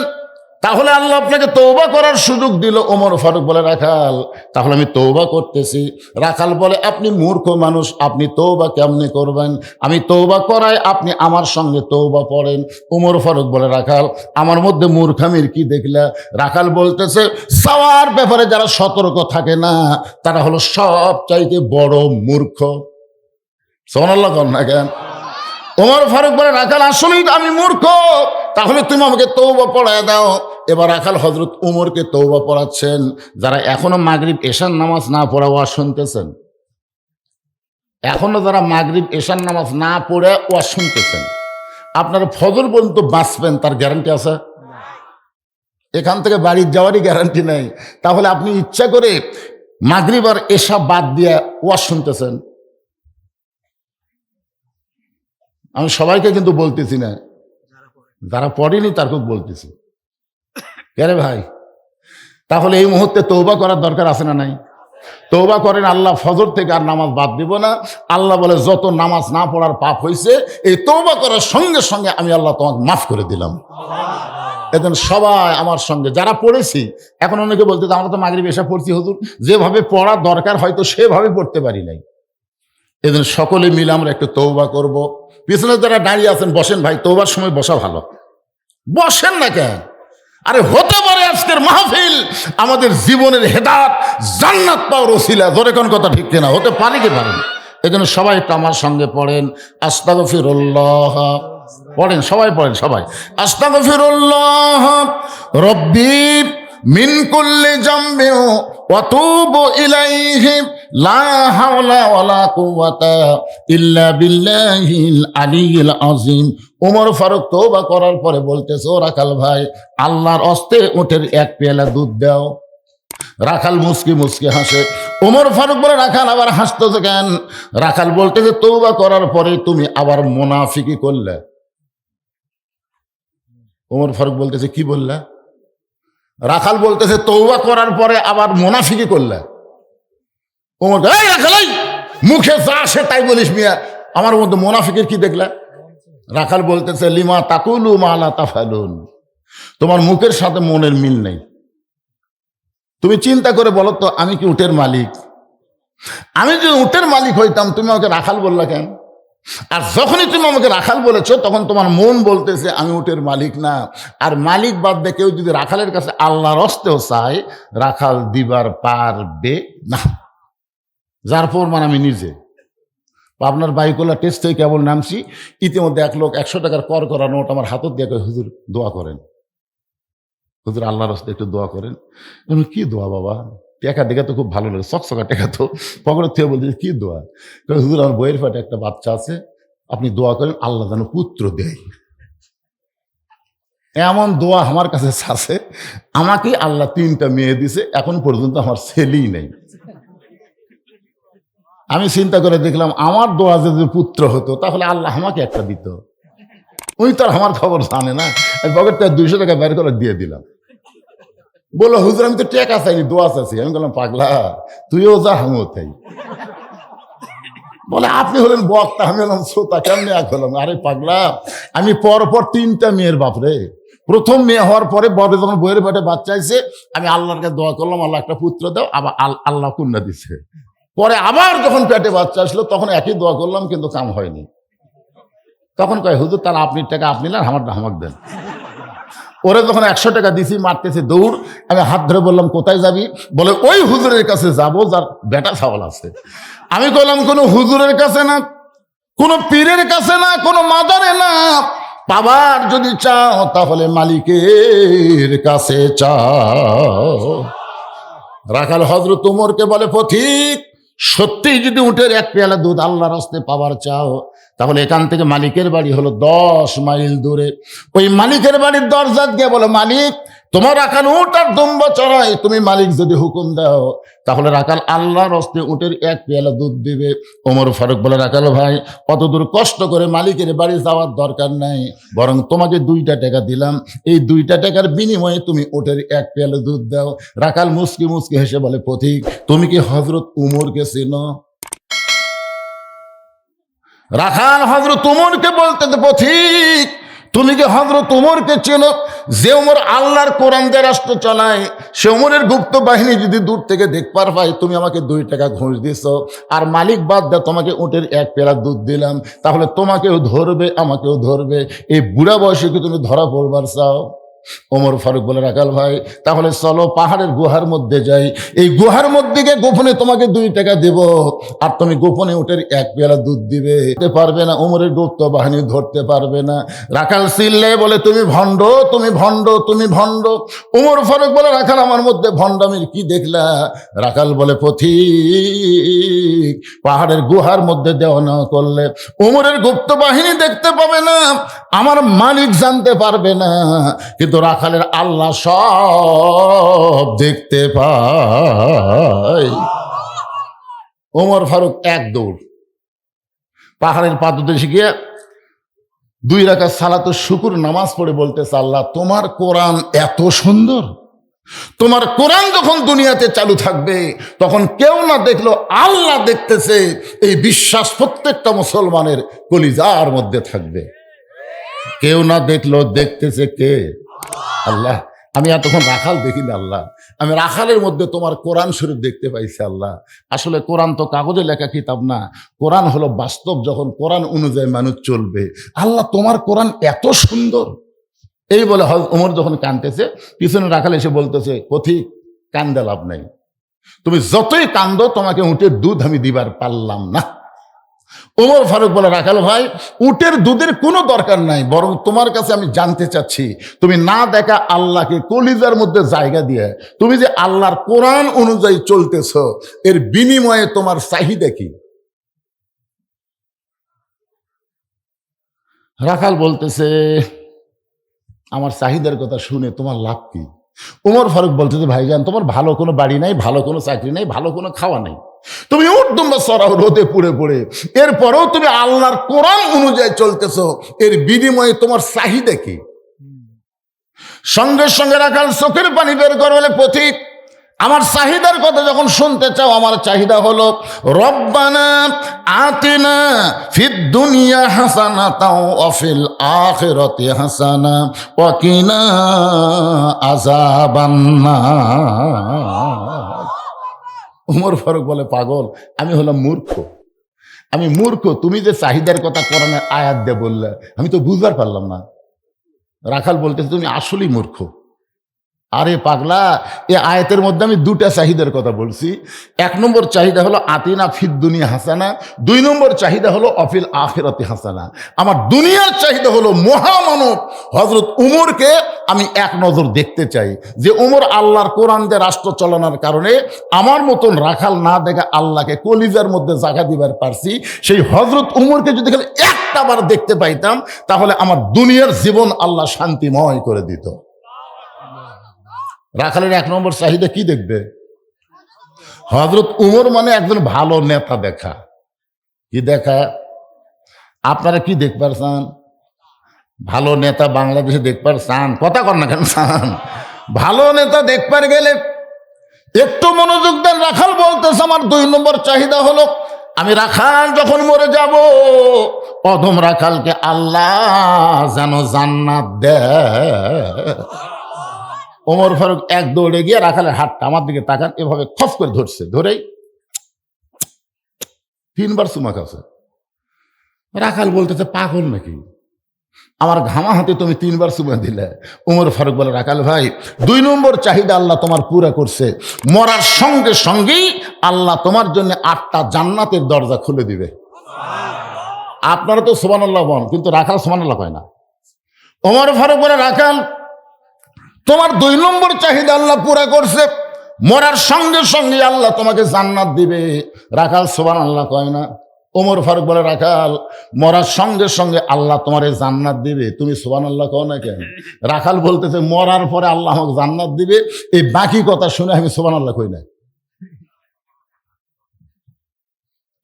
তাহলে আল্লাহ আপনাকে তওবা করার সুযোগ দিল। ওমর ফারুক বলে, রাখাল তাহলে আমি তওবা করতেছি। রাখাল বলে, আপনি মূর্খ মানুষ, আপনি তওবা কেমনে করবেন? আমি তওবা করাই, আপনি আমার সঙ্গে তওবা পড়েন। ওমর ফারুক বলে, রাখাল আমার মধ্যে মূর্খামির কি দেখলা? রাখাল বলতেছে, চাওয়ার ব্যাপারে যারা সতর্ক থাকে না, তারা হলো সব চাইতে বড় মূর্খ। সুবহানাল্লাহ কোন না কেন? ওমর ফারুক বলে, রাখাল আসলেই আমি মূর্খ, তাহলে তুমি আমাকে তওবা পড়ায় দাও। এবার রাখাল হযরত উমরকে তওবা পড়াচ্ছেন। যারা এখনো মাগরিব এশার নামাজ না পড়া ওয়াজ শুনতেছেন, এখনো যারা মাগরিব এশার নামাজ না পড়ে ওয়াজ শুনতেছেন, আপনারা ফজর পর্যন্ত বাঁচবেন তার গ্যারান্টি আছে? এখান থেকে বাড়ি যাওয়ারই গ্যারান্টি নেই। তাহলে আপনি ইচ্ছা করে মাগরিব আর এশা বাদ দিয়ে ওয়াজ শুনতেছেন। আমি সবাইকে কিন্তু বলতেছি না, যারা পড়েনি তার খুব বলতেছি। কেরে ভাই, তাহলে এই মুহূর্তে তওবা করার দরকার আছে না নাই? তওবা করেন, আল্লাহ ফজর থেকে আর নামাজ বাদ দিব না। আল্লাহ বলে, যত নামাজ না পড়ার পাপ হয়েছে, এই তওবা করার সঙ্গে সঙ্গে আমি আল্লাহ তোমাকে মাফ করে দিলাম। এখন সবাই আমার সঙ্গে যারা পড়েছি, এখন অনেকে বলতে, আমরা তো মাগরিব এশা পড়ছি হুজুর, যেভাবে পড়ার দরকার হয়তো সেভাবে পড়তে পারি নাই। এদিন সকলে মিলে আমরা একটু তওবা করব। পিছনে যারা দাঁড়িয়ে আছেন বসেন ভাই, তওবার সময় বসা ভালো। বসেন না কেন? আরে হতে পারে আজকের মাহফিল আমাদের জীবনের হেদাত জান্নাত পাওয়ার ওসিলা। ধরে কোন কথা ঠিক কিনা? হতে পারে কি পারেন? এই জন্য সবাই একটু আমার সঙ্গে পড়েন আস্তাগফিরুল্লাহ। পড়েন সবাই, পড়েন সবাই আস্তাগফিরুল্লাহ রব্বি মিন কুল্লি জামবি ওয়া তুবু ইলাইহি লা হাওলা ওয়ালা কুওয়াতা ইল্লা বিল্লাহিল আলিয়্যিল আযীম। ওমর ফারুক তওবা করার পরে বলতেছে, ও রাখাল ভাই, আল্লাহর হস্তে উটের এক পেয়ালা দুধ দাও। রাখাল মুসকি মুসকি হাসে। ওমর ফারুক বলে, রাখাল আবার হাসতেছে কেন? রাখাল বলতেছে, তওবা করার পরে তুমি আবার মুনাফিকি করলে। ওমর ফারুক বলতেছে, কি বললা? রাখাল বলতেছে, তওবা করার পরে আবার মুনাফিকি করলে। ওমর, এই রাখাল, মুখে যা আসে তাই বলিস মিয়া, আমার মধ্যে মুনাফিকের কি দেখলা? রাখাল বলতেছে, লিমা তাকুলু মা লা তাফালুন, তোমার মুখের সাথে মনের মিল নেই। তুমি চিন্তা করে বলো তো, আমি কি উটের মালিক? আমি যদি উটের মালিক হইতাম, তুমি আমাকে রাখাল বললা কেন? আর যখনই তুমি আমাকে রাখাল বলেছো, তখন তোমার মন বলতেছে আমি উটের মালিক না। আর মালিক বাদ দিয়ে কেউ যদি রাখালের কাছে আল্লাহর হস্তেও চায়, রাখাল দিবার পারবে না। যার প্রমাণ আমি নিজে। আপনার বাইকওয়ালা টেস্ট থেকে কেবল নামছি, ইতিমধ্যে এক লোক 100 টাকার কর করা নোট আমার হাতত দিয়ে, হুজুর দোয়া করেন, হুজুর আল্লাহর হস্তে একটু দোয়া করেন। কি দোয়া বাবা? টেকা দেখে তো খুব ভালো লাগে, চকচকা টেকা, তো পকেটের থেকে বলতে কি দোয়া? হুজুর আমার বইয়ের পেটে একটা বাচ্চা আছে, আপনি দোয়া করেন আল্লাহ যেন পুত্র দেয়। এমন দোয়া আমার কাছে আছে। আমাকে আল্লাহ 3টা মেয়ে দিছে, এখন পর্যন্ত আমার ছেলেই নেই। আমি চিন্তা করে দেখলাম, আমার দোয়া যদি পুত্র হতো তাহলে আল্লাহ আমাকে একটা দিত। উনি তো আর আমার খবর জানে না। আমি পকেটটা 200 টাকা বের করে দিয়ে দিলাম। বললো, হুজুর আমি তো টেকা চাইনি, দোয়া চাইছি। আমি বললাম, পাগলা তুইও যা, আমিও তাই। বলে, আপনি হলেন বক্তা, আমি হলাম শ্রোতা, কেমনি এক হলাম? আরে পাগলা, আমি পরপর 3টা মেয়ের বাপরে। প্রথম মেয়ে হওয়ার পরে বড় যখন বইয়ের পেটে বাচ্চা আইছে, আমি আল্লাহর কাছে দোয়া করলাম, আল্লাহ একটা পুত্র দাও। আবার আল্লাহ কন্যা দিছে। পরে আবার যখন পেটে বাচ্চা আসলো, তখন একই দোয়া করলাম, কিন্তু কাম হয়নি। তখন কয়, হুজুর তাহলে আপনি টাকা আপনি না, আমারটা আমাকে দেন। ওরে যখন 100 টাকা দিছি, মারতেছে দৌড়। আমি হাত ধরে বললাম, কোথায় যাবি? বলে, ওই হুজুরের কাছে যাবো যার বেটা ছাওয়াল আছে। আমি বললাম, কোনো হুজুরের কাছে না, কোনো পীরের কাছে না, কোনো মাদারে না। পাবার যদি চাও তাহলে মালিকের কাছে চাও। রাখাল হযরত ওমরকে বলে, পথিক, সত্যি যদি উটের এক পেয়ালা দুধ আল্লাহর হস্তে পাওয়ার চাও, তাহলে এখান থেকে মালিকের বাড়ি হলো 10 মাইল দূরে। ওই মালিকের বাড়ির দরজা গিয়ে বলো, মালিক, তোমার রাখাল উট আর দুম্বা চড়াই, তুমি মালিক যদি হুকুম দাও তাহলে রাখাল আল্লাহর হস্তে উটের এক পেয়ালা দুধ দিবে। ওমর ফারুক বলে, রাখাল ভাই, অত দূর কষ্ট করে মালিকের বাড়ি যাওয়ার দরকার নাই, বরং তোমাকে 2টা টাকা দিলাম, এই 2টা টাকার বিনিময়ে তুমি উটের এক পেয়ালা দুধ দাও। রাখাল মুসকি মুসকি হেসে বলে, পথিক, তুমি কি হযরত উমরকে চেনো? রাখাল হযরত উমরকে বলতে, পথিক, তুমি কি হযরত উমরকে চেনো? যে উমর আল্লাহর কোরআন দিয়ে রাষ্ট্র চালায়, সে উমরের গুপ্ত বাহিনী যদি দূর থেকে দেখবার পাই, তুমি আমাকে 2 টাকা ঘুষ দিছ, আর মালিক বাদ দা তোমাকে উটের এক পেয়ালা দুধ দিলাম, তাহলে তোমাকেও ধরবে আমাকেও ধরবে। এই বুড়া বয়সে কি তুমি ধরা পড়বার চাও? ওমর ফারুক বলে, রাখাল ভাই, তাহলে চলো পাহাড়ের গুহার মধ্যে যাই, এই গুহার মধ্যে গিয়ে গোপনে তোমাকে 2 টাকা দেব, আর তুমি গোপনে উটের এক পেয়ালা দুধ দিবে। পারবে না, ওমরের গুপ্ত বাহিনী ধরতে পারবে না। রাখাল চিল্লে বলে, তুমি ভণ্ড, তুমি ভণ্ড, তুমি ভণ্ড। ওমর ফারুক বলে, রাখাল, আমার মধ্যে ভণ্ডামির কি দেখলা? রাখাল বলে, পথিক, পাহাড়ের গুহার মধ্যে দেওয়া নেওয়া করলে ওমরের গুপ্ত বাহিনী দেখতে পাবে না, আমার মালিক জানতে পারবে না, কিন্তু রাখালের আল্লাহ সব দেখতে পায়। ওমর ফারুক এক দৌড় পাহাড়ের পাদদেশে গিয়ে 2 রাকাত সালাতুল শুকর নামাজ পড়ে বলতেছে, আল্লাহ, তোমার কোরআন এত সুন্দর, তোমার কোরআন যখন দুনিয়াতে চালু থাকবে, তখন কেউ না দেখলো আল্লাহ দেখতেছে, এই বিশ্বাস প্রত্যেকটা মুসলমানের কলিজার মধ্যে থাকবে। কেউ না দেখলো, দেখতেছে কে? আল্লাহ। আমি এতক্ষণ রাখাল দেখিনি আল্লাহ, আমি রাখালের মধ্যে তোমার কোরআন শরীফ দেখতে পাইছি আল্লাহ। আসলে কোরআন তো কাগজে লেখা কিতাব না, কোরআন হলো বাস্তব, যখন কোরআন অনুযায়ী মানুষ চলবে। আল্লাহ, তোমার কোরআন এত সুন্দর, এই বলে ওমর যখন কাঁদতেছে, পিছনে রাখাল এসে বলতেছে, পথিক কান্দা লাভ নাই, তুমি যতই কান্দো তোমাকে উটের দুধ আমি দিবার পারলাম না। ওমর ফারুক বলে, রাখাল ভাই, উটের দুধের কোনো দরকার নাই, বরং তোমার কাছে আমি জানতে চাচ্ছি, তুমি না দেখা আল্লাহকে কলিজার মধ্যে জায়গা দিয়ে তুমি যে আল্লাহর কোরআন অনুযায়ী চলতেছ, এর বিনিময়ে তোমার চাহিদা কি? রাখাল বলতেছে, আমার চাহিদার কথা শুনে তোমার লাভ কি? ওমর ফারুক বলতেছে, ভাইজান, তোমার ভালো কোনো বাড়ি নাই, ভালো কোনো চাকরি নাই, ভালো কোনো খাওয়া নাই, তুমি উঠদুম্বা চড়াও রোদে পুড়ে পড়ে, এরপরেও তুমি আল্লাহর কোরআন অনুযায়ী চলতেছো, এর বিনিময়ে তোমার চাহিদা কি? সঙ্গে সঙ্গে রাখাল চোখের পানি বের করে বলে, পথিক, আমার চাহিদার কথা যখন শুনতে চাও, আমার চাহিদা হলো, রব্বানা আতিনা ফিদ দুনিয়া হাসানাতাও ওয়া ফিল আখিরাতি হাসানা ওয়া কিনা আযাবান্নার। ওমর ফারুক বলে, পাগল, আমি হলাম মূর্খ, আমি মূর্খ, তুমি যে চাহিদার কথা কোরআনের আয়াত দিয়ে বললে আমি তো বুঝবার পারলাম না। রাখাল বলতেছে, তুমি আসলেই মূর্খ। আরে পাগলা, এ আয়াতের মধ্যে আমি দুটা চাহিদার কথা বলছি। এক নম্বর চাহিদা হলো আতিনা ফিদ দুনিয়া হাসানা, দুই নম্বর চাহিদা হলো অফিল আখিরাতি হাসানা। আমার দুনিয়ার চাহিদা হলো মহামানব হযরত উমরকে আমি এক নজর দেখতে চাই, যে উমর আল্লাহর কোরআন দিয়ে রাষ্ট্র চালানোর কারণে আমার মতন রাখাল না দেখে আল্লাহকে কলিজার মধ্যে জায়গা দিবার পারছি, সেই হযরত উমরকে যদি খালি একটা বার দেখতে পাইতাম, তাহলে আমার দুনিয়ার জীবন আল্লাহ শান্তিময় করে দিত। রাখালের এক নম্বর চাহিদা কি দেখবে? হযরত উমর মানে একজন ভালো নেতা দেখা। কি দেখা? আপনারা কি দেখবার চান? ভালো নেতা বাংলাদেশে দেখবার চান? কথা কর না কেন চান? ভালো নেতা দেখবার গেলে একটু মনোযোগ দেন। রাখাল বলতেছে, আমার দুই নম্বর চাহিদা হলো, আমি রাখাল যখন মরে যাব, প্রথম রাখালকে আল্লাহ যেন জান্নাত দেয়। ওমর ফারুক এক দৌড়ে গিয়ে রাখালের হাতটা আমার দিকে তাকান, এভাবে খপ করে ধরছে, ধরেই 3 বার চুমা খাচ্ছে। রাখাল বলতেছে, পাগল নাকি, আমার ঘামা হাতে তুমি 3 বার চুমা দিলে? ওমর ফারুক বলে, রাখাল ভাই, 2 নম্বর চাহিদা আল্লাহ তোমার পুরা করছে, মরার সঙ্গে সঙ্গেই আল্লাহ তোমার জন্য 8টা জান্নাতের দরজা খুলে দিবে। আপনারা তো সুবহানাল্লাহ বলেন, কিন্তু রাখাল সুবহানাল্লাহ কয় না। ওমর ফারুক বলে, রাখাল, তোমার 2 নম্বর চাহিদা আল্লাহ পুরা করছে, মরার সঙ্গে সঙ্গে আল্লাহ তোমাকে জান্নাত দিবে। রাখাল সুবহানাল্লাহ কয় না। ওমর ফারুক বলে, রাখাল, মরার সঙ্গে সঙ্গে আল্লাহ তোমার জান্নাত দিবে, তুমি সুবহানাল্লাহ কও না কেন? রাখাল বলতেছে, মরার পরে আল্লাহ আমাকে জান্নাত দিবে, এই বাকি কথা শুনে আমি সুবহানাল্লাহ কই না।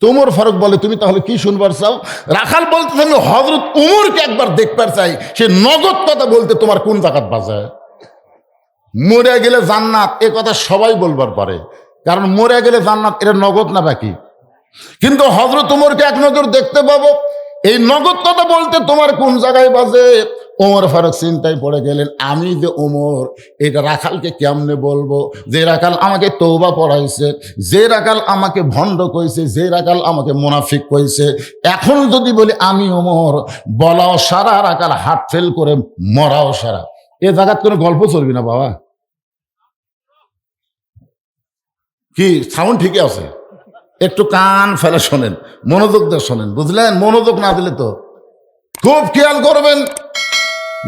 ওমর ফারুক বলে, তুমি তাহলে কি শুনবার চাও? রাখাল বলতেছে, আমি হযরত উমরকে একবার দেখবার চাই, সে নগদ কথা বলতে তোমার কোন জাকাত বাজায়? মরে গেলে জান্নাত, এ কথা সবাই বলবার পারে, কারণ মরে গেলে জান্নাত এটা নগদ না বাকি। কিন্তু হযরত উমরকে এক নজর দেখতে পাবো, এই নগদ কথা বলতে তোমার কোন জায়গায় বাজে? ওমর ফারুক চিন্তায় পড়ে গেলেন, আমি যে ওমর, এটা রাখালকে কেমনে বলবো? যে রাখাল আমাকে তওবা পড়াইছে, যে রাখাল আমাকে ভণ্ড কইছে, যে রাখাল আমাকে মুনাফিক কইছে, এখন যদি বলি আমি ওমর, বলাও সারা, রাখাল হাত ফেল করে মরাও সারা। এ জায়গার কোনো গল্প চলবি না বাবা। কি সাউন্ড ঠিকই আছে? একটু কান ফেলে শোনেন, মনোযোগ দিয়ে শোনেন, বুঝলেন? মনোযোগ না দিলে তো খুব খেয়াল করবেন।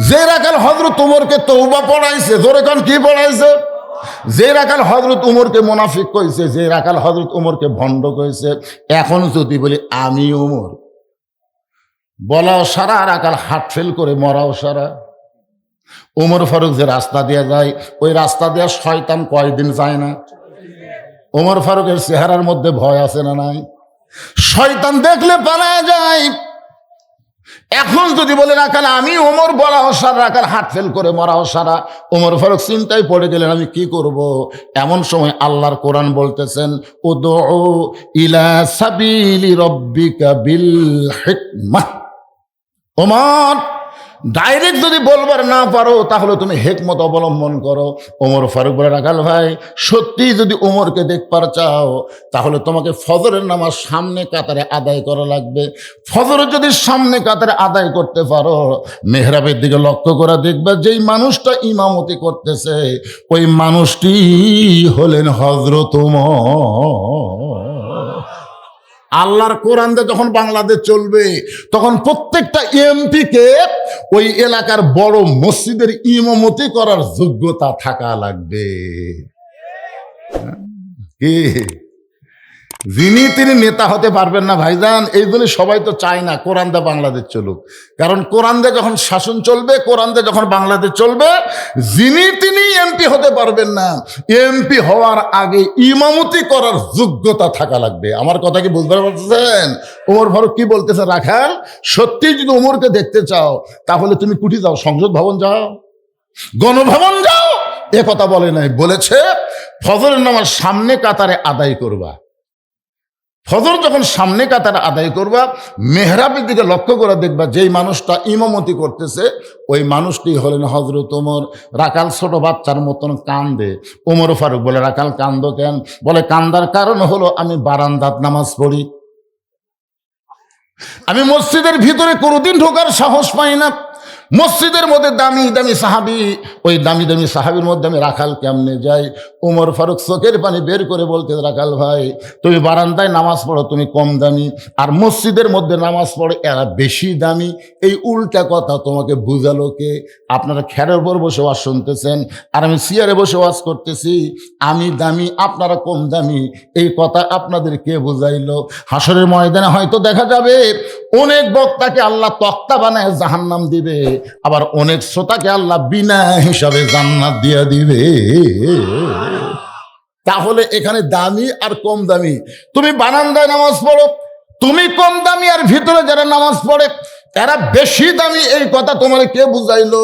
যে রাখাল হযরত উমরকে তওবা পড়াইছে, জোরে কান কি পড়াইছে? যে রাখাল হযরত উমরকে মুনাফিক কইছে, যে রাখাল হযরত উমরকে ভণ্ড কইছে, এখন যদি বলি আমি উমর, বলাও সারা, রাখাল হাত ফেল করে মরাও সারা। ওমর ফারুক যে রাস্তা দিয়ে যায়, ওই রাস্তা দিয়ে শয়তান কয়দিন যায় না? ওমর ফারুকের চেহারার মধ্যে ভয় আছে না নাই? শয়তান দেখলে পালায় যায়। এখন যদি বলে রাখাল আমি ওমর, বলাও সারা, রাখাল হাত ফেল করে মরাও সারা। ওমর ফারুক চিন্তায় পড়ে গেলেন, আমি কি করব? এমন সময় আল্লাহর কোরআন বলতেছেন, উদউ ইলা সাবিলি রাব্বিকা বিল হিকমাহ। ওমর, ডাইরেক্ট যদি বলবার না পারো তাহলে তুমি হেকমত অবলম্বন করো। ওমর ফারুক বলে, রাখাল ভাই সত্যি যদি ওমরকে দেখবার চাও তাহলে তোমাকে ফজরের নামাজ সামনে কাতারে আদায় করা লাগবে। ফজর যদি সামনে কাতারে আদায় করতে পারো, মেহরাবের দিকে লক্ষ্য করে দেখবে যেই মানুষটা ইমামতি করতেছে ওই মানুষটি হলেন হযরত ওমর। আল্লাহর কোরআন দিয়ে যখন বাংলাদেশ চলবে তখন প্রত্যেকটা এমপিকে ওই এলাকার বড় মসজিদের ইমামতি করার যোগ্যতা থাকা লাগবে। কি যিনি তিনি নেতা হতে পারবেন না ভাইজান। এই জন্য সবাই তো চায় না কোরআন দিয়ে বাংলাদেশ চলুক, কারণ কোরআন দিয়ে যখন শাসন চলবে, কোরআন দিয়ে যখন বাংলাদেশ চলবে, যিনি তিনি এমপি হতে পারবেন না। এমপি হওয়ার আগে ইমামতি করার যোগ্যতা থাকা লাগবে। আমার কথা কি বুঝতে পারছেন? ওমর ফারুক কি বলতেছে, রাখাল সত্যি যদি ওমরকে দেখতে চাও তাহলে তুমি কুঠি যাও, সংসদ ভবন যাও, গণভবন যাও। এ কথা বলে নাই, বলেছে ফজরের নামাজ সামনে কাতারে আদায় করবা। ফজর যখন সামনে কাতারে আদায় করবা, মেহরাবের দিকে লক্ষ্য করে দেখবা যেই মানুষটা ইমামতি করতেছে ওই মানুষটি হলেন হযরত ওমর। রাখাল ছোট বাচ্চার মতন কান্দে। ওমর ফারুক বলে, রাখাল কান্দো কেন? বলে, কান্দার কারণ হলো আমি বারান্দাত নামাজ পড়ি, আমি মসজিদের ভিতরে কোনোদিন ঢোকার সাহস পাই না। মসজিদের মধ্যে দামি দামি সাহাবি, ওই দামি দামি সাহাবির মধ্যে আমি রাখাল কেমনে যাই? ওমর ফারুক চোখের পানি বের করে বলতে, রাখাল ভাই তুমি বারান্দায় নামাজ পড়ো, তুমি কম দামি, আর মসজিদের মধ্যে নামাজ পড়ে এরা বেশি দামি। এই উল্টা কথা তোমাকে বুঝালো কে? আপনারা খেরের উপর বসে ওয়াজ শুনতেছেন আর আমি চেয়ারে বসে ওয়াজ করতেছি। আমি দামি, আপনারা কম দামি, এই কথা আপনাদের কে বুঝাইলো? হাসরের ময়দানে হয়তো দেখা যাবে অনেক বক্তাকে আল্লাহ তক্তা বানায় জাহান্নাম দিবে, আবার অনেক শ্রোতাকে আল্লাহ বিনা হিসাবে জান্নাত দিয়ে দিবে। তাহলে এখানে দামি আর কম দামি, তুমি বারান্দায় নামাজ পড়ো, তুমি কম দামি, আর ভিতরে যারা নামাজ পড়ে এরা বেশি দামি, এই কথা তোমার কে বুঝাইলো?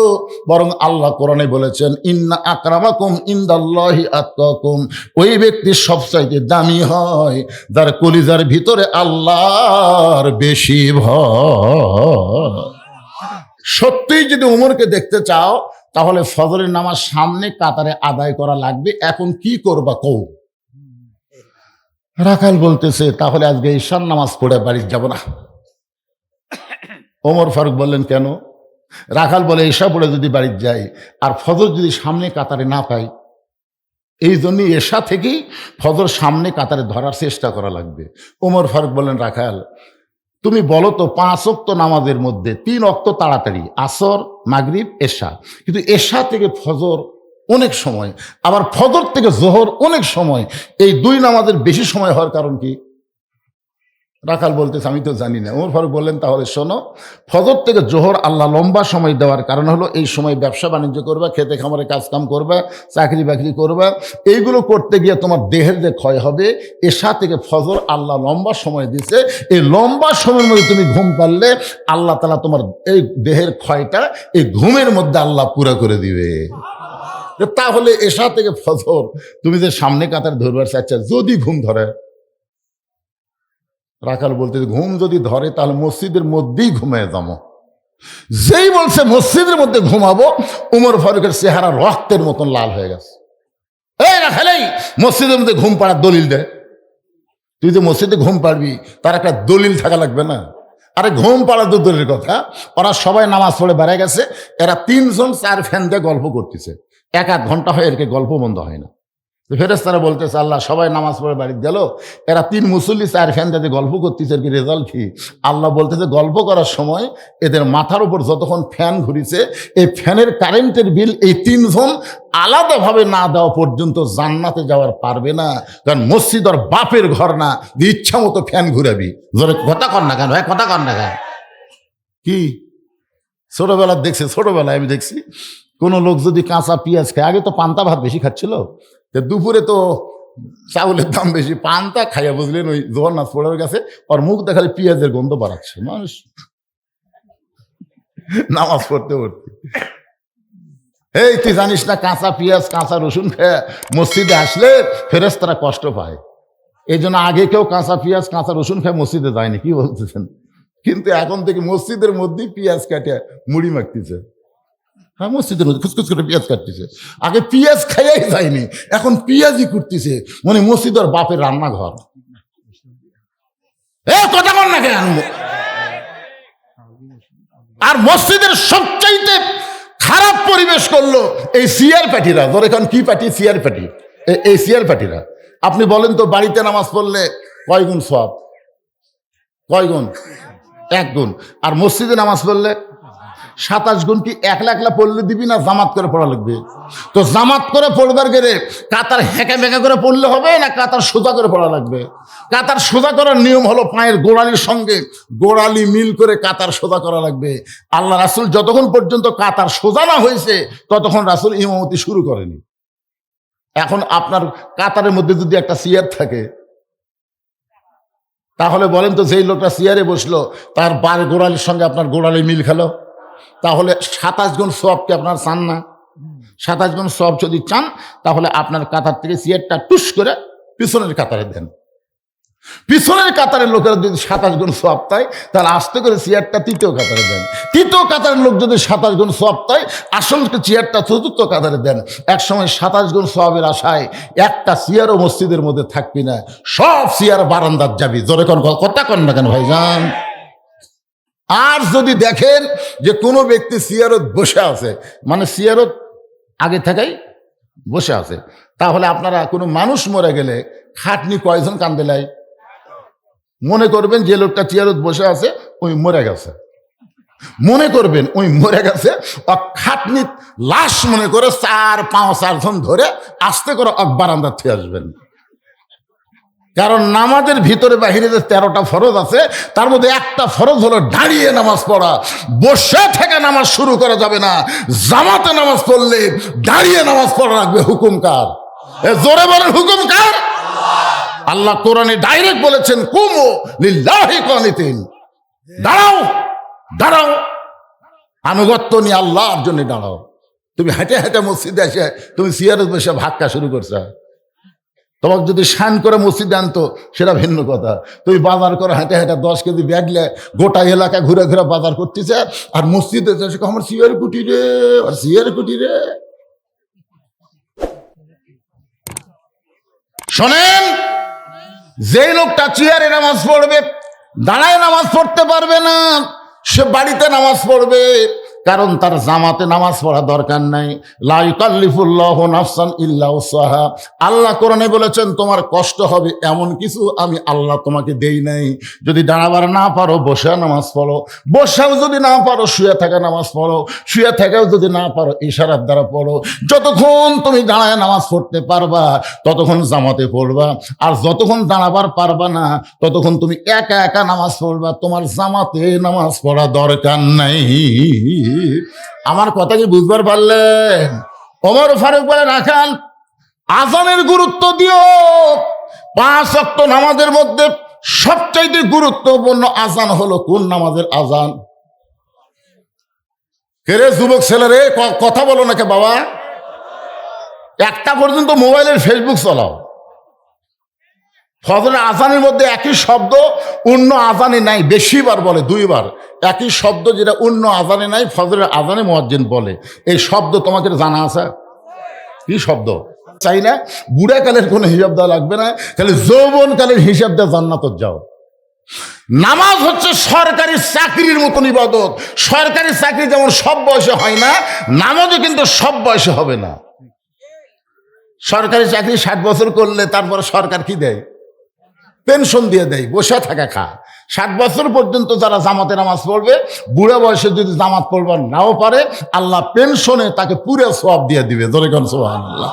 বরং আল্লাহ কোরআনে বলেছেন, ইন্না আকরামাকুম ইনদাল্লাহি আতকাকুম। ওই ব্যক্তি সবচাইতে দামি হয় যার কলিজার ভিতরে আল্লাহর বেশি ভয়। সত্যিই যদি ওমরকে দেখতে চাও তাহলে ফজরের নামাজ সামনে কাতারে আদায় করা লাগবে। এখন কি করবা কও? রাখাল বলতেছে, তাহলে আজকে ঈশার নামাজ পড়ে বাড়ি যাব না। ওমর ফারুক বললেন, কেন? রাখাল বলে, ঈশা পড়ে যদি বাড়ি যাই আর ফজর যদি সামনে কাতারে না পাই, এই জন্যই ঈশা থেকেই ফজর সামনে কাতারে ধরার চেষ্টা করা লাগবে। ওমর ফারুক বললেন, রাখাল তুমি বলো তো 5 ওয়াক্ত নামাজের মধ্যে 3 ওয়াক্ত তাড়াতাড়ি, আসর, মাগরিব, এশা, কিন্তু এশা থেকে ফজর অনেক সময়, আবার ফজর থেকে জোহর অনেক সময়, এই 2 নামাজের বেশি সময় হওয়ার কারণ কি? রাখাল বলতেছে, আমি তো জানি না। ওমর ফারুক বললেন, তাহলে শোনো, ফজর থেকে জোহর আল্লাহ লম্বা সময় দেওয়ার কারণ হলো এই সময় ব্যবসা বাণিজ্য করবা, খেতে খামারে কাজকাম করবা, চাকরি বাকরি করবা, এইগুলো করতে গিয়ে তোমার দেহের যে ক্ষয় হবে। এশা থেকে ফজর আল্লাহ লম্বা সময় দিছে, এই লম্বা সময়ের মধ্যে তুমি ঘুম পারলে আল্লাহ তাআলা তোমার এই দেহের ক্ষয়টা এই ঘুমের মধ্যে আল্লাহ পুরা করে দিবে। তাহলে এশা থেকে ফজর তুমি যে সামনে কাতার ধরবার চাচ্ছা, যদি ঘুম ধরে, রাখাল বলতে, ঘুম যদি ধরে তাহলে মসজিদের মধ্যেই ঘুমিয়ে যাবো। যেই বলছে মসজিদের মধ্যে ঘুমাবো, উমর ফারুকের চেহারা রক্তের মতন লাল হয়ে গেছে। এই রাখাল, এই মসজিদের মধ্যে ঘুম পাড়ার দলিল দে। তুই যে মসজিদে ঘুম পাড়বি তার একটা দলিল থাকা লাগবে না? আরে ঘুম পাড়া তো দলিলের কথা, ওরা সবাই নামাজ পড়ে বেড়ে গেছে, এরা 3 জন 4 ফ্যান দিয়ে গল্প করতেছে, 1-1 ঘন্টা হয় এরকে গল্প বন্ধ হয় না। ফেরেশতারা বলতেছে, আল্লাহ সবাই নামাজ পড়ে বাড়ি গেল, এরা 3 মুসল্লি 4 ফ্যান যাতে গল্প করতেছে, কি রেজাল্ট কি? আল্লাহ বলতেছে, গল্প করার সময় এদের মাথার উপর যতক্ষণ ফ্যান ঘুরিছে, এই ফ্যানের কারেন্টের বিল এই 3 জন আলাদাভাবে না দেওয়া পর্যন্ত জান্নাতে যাওয়ার পারবে না। কারণ মসজিদ আর বাপের ঘর না যে ইচ্ছা মতো ফ্যান ঘুরাবি। জোরে কথা কর না কেন ভাই, কথা কর না কেন? কি ছোটবেলা দেখছি, ছোটবেলায় আমি দেখছি কোনো লোক যদি কাঁচা পেঁয়াজ খায়, আগে তো পান্তা ভাত বেশি খাচ্ছিল, দুপুরে তো চাউলের দাম বেশি, পান্তা খাইয়া বুঝলেন ওই জগন্নাথ পড়ার কাছে ওর মুখ দেখালে পেঁয়াজের গন্ধ বাড়াচ্ছে মানুষ নামাজ পড়তে পড়তে। এই তুই জানিস না কাঁচা পেঁয়াজ কাঁচা রসুন খেয়ে মসজিদে আসলে ফেরেশতারা কষ্ট পায়। এই জন্য আগে কেউ কাঁচা পেঁয়াজ কাঁচা রসুন খেয়ে মসজিদে যায়নি। কি বলতেছেন? কিন্তু এখন থেকে মসজিদের মধ্যেই পেঁয়াজ কাটে মুড়ি মাখতেছে। হ্যাঁ, মসজিদের মধ্যে খুচখুচ করে পেঁয়াজ কাটতেছে। আগে পেঁয়াজ খাইয়াই যায়নি, এখন পেঁয়াজই করতেছে, মানে মসজিদ আর বাপের রান্নাঘর। কথা বল না কেন? আর মসজিদের সবচাইতে খারাপ পরিবেশ করলো এই সিয়ার পার্টিরা। ধর এখন কি পার্টি? সিয়ার পার্টি। এই সিয়ার পার্টিরা। আপনি বলেন তো, বাড়িতে নামাজ পড়লে কয় গুণ সওয়াব? কয় গুণ? 1 গুণ। আর মসজিদে নামাজ পড়লে 27 গুণ। কি একলা একলা পড়লে দিবি না জামাত করে পড়া লাগবে? তো জামাত করে পড়বার গেলে কাতার হেঁকা মেঁকা করে পড়লে হবে না কাতার সোজা করে পড়া লাগবে? কাতার সোজা করার নিয়ম হলো পায়ের গোড়ালির সঙ্গে গোড়ালি মিল করে কাতার সোজা করা লাগবে। আল্লাহ রাসূল যতক্ষণ পর্যন্ত কাতার সোজা না হয়েছে ততক্ষণ রাসূল ইমামতি শুরু করেনি। এখন আপনার কাতারের মধ্যে যদি একটা চেয়ার থাকে, তাহলে বলেন তো, যেই লোকটা চেয়ারে বসলো তার বার গোড়ালির সঙ্গে আপনার গোড়ালি মিল খেলো, তাহলে 27 গুণ সওয়াবকে আপনার চান না? 27 গুণ সওয়াব যদি চান তাহলে আপনার কাতার থেকে চেয়ারটা টুস করে পিছনের কাতারে দেন। পিছনের কাতারের লোকেরা যদি 27 গুণ সওয়াব পায়, তাহলে আস্তে করে চেয়ারটা তৃতীয় কাতারে দেন। তৃতীয় কাতারের লোক যদি 27 গুণ সওয়াব পায়, আসল চেয়ারটা চতুর্থ কাতারে দেন। এক সময় 27 গুণ সওয়াবের আশায় একটা চেয়ারও মসজিদের মধ্যে থাকবি না, সব চেয়ার বারান্দার যাবি। জোরে কোন কথা কন না কেন ভাইজান? আর যদি দেখেন যে কোনো ব্যক্তি চেয়ারত বসে আছে, মানে চেয়ারত আগে থেকেই বসে আছে, তাহলে আপনারা কোনো মানুষ মরে গেলে খাটনি কয়জন কান্দে লাই? মনে করবেন যে লোকটা চেয়ারত বসে আছে ওই মরে গেছে, মনে করবেন ওই মরে গেছে, খাটনি লাশ মনে করে 4-5 জন ধরে আস্তে করে বারান্দার থেকে আসবেন। কারণ নামাজের ভিতরে বাহিরে যে 13টা ফরজ আছে, তার মধ্যে একটা ফরজ হলো দাঁড়িয়ে নামাজ পড়া। বসে থেকে নামাজ শুরু করা যাবে না। জামাতে নামাজ পড়লে দাঁড়িয়ে নামাজ পড়া লাগবে। হুকুম কার? জোরে বলেন, হুকুম কার? আল্লাহ কোরআনে ডাইরেক্ট বলেছেন, কুমু লিল্লাহি কানিতিন। দাঁড়াও, দাঁড়াও, আনুগত্য নিয়ে আল্লাহর জন্য দাঁড়াও। তুমি হেঁটে হেঁটে মসজিদে এসে তুমি চেয়ারে বসে ভাক্কা শুরু করছো। তোমাকে যদি শান করে মসজিদে আনতো সেটা ভিন্ন কথা। তুমি বাজার করে হেঁটে হেঁটে 10 কেজি ব্যাগলে গোটা এলাকা ঘুরে ঘুরে বাজার করতেছে, আর মসজিদে আমার সিয়ার কুটি রে, আর সিয়ার কুটি রে। শোনেন, যে লোকটা চেয়ারে নামাজ পড়বে, দাঁড়ায় নামাজ পড়তে পারবে না, সে বাড়িতে নামাজ পড়বে। কারণ তার জামাতে নামাজ পড়া দরকার নাই। লা ইউকাল্লিফুল্লাহু নাফসান ইল্লা উসআহা। আল্লাহ কোরআনে বলেছেন, তোমার কষ্ট হবে এমন কিছু আমি আল্লাহ তোমাকে দেই নাই। যদি দাঁড়াবার না পারো বসে নামাজ পড়ো, বসাও যদি না পারো শুয়ে থাকা নামাজ পড়ো, শুয়ে থাকাও যদি না পারো ইশারার দ্বারা পড়ো। যতক্ষণ তুমি দাঁড়ায় নামাজ পড়তে পারবা ততক্ষণ জামাতে পড়বা, আর যতক্ষণ দাঁড়াবার পারবা না ততক্ষণ তুমি একা একা নামাজ পড়বা। তোমার জামাতে নামাজ পড়া দরকার নাই। আমার কথা কি বুঝবার পারলেন? ওমর ফারুক বলে, রাখাল, আজানের গুরুত্ব দিও। 5 ওয়াক্ত নামাজের মধ্যে সবচাইতে গুরুত্বপূর্ণ আজান হলো কোন নামাজের আজান? কে রে যুবক ছেলেরে, কথা বলো নাকি বাবা? একটা পর্যন্ত মোবাইলের ফেসবুক চালাও। ফজরের আজানের মধ্যে একই শব্দ অন্য আজানে নাই, বেশিবার বলে 2 বার। একই শব্দ যেটা অন্য আজানে নাই ফজরের আজানে মুয়াজ্জিন বলে। এই শব্দ তোমাকে জানা আছে? কি শব্দ? চাই না বুড়াকালের কোনো হিসাব দেওয়া লাগবে না, খালি যৌবনকালের হিসাব দেওয়া জান্নাত যাও। নামাজ হচ্ছে সরকারি চাকরির মতন ইবাদত। সরকারি চাকরি যেমন সব বয়সে হয় না, নামাজও কিন্তু সব বয়সে হবে না। সরকারি চাকরি 60 বছর করলে তারপরে সরকার কি দেয়? পেনশন দিয়ে দেয়, বসে থাকা খা। 60 বছর পর্যন্ত যারা জামাতে নামাজ পড়বে, বুড়া বয়সে যদি জামাত পড়বার নাও পারে, আল্লাহ পেনশনে তাকে পুরো সওয়াব দিয়ে দিবে। ধরে কোন সুবহানাল্লাহ।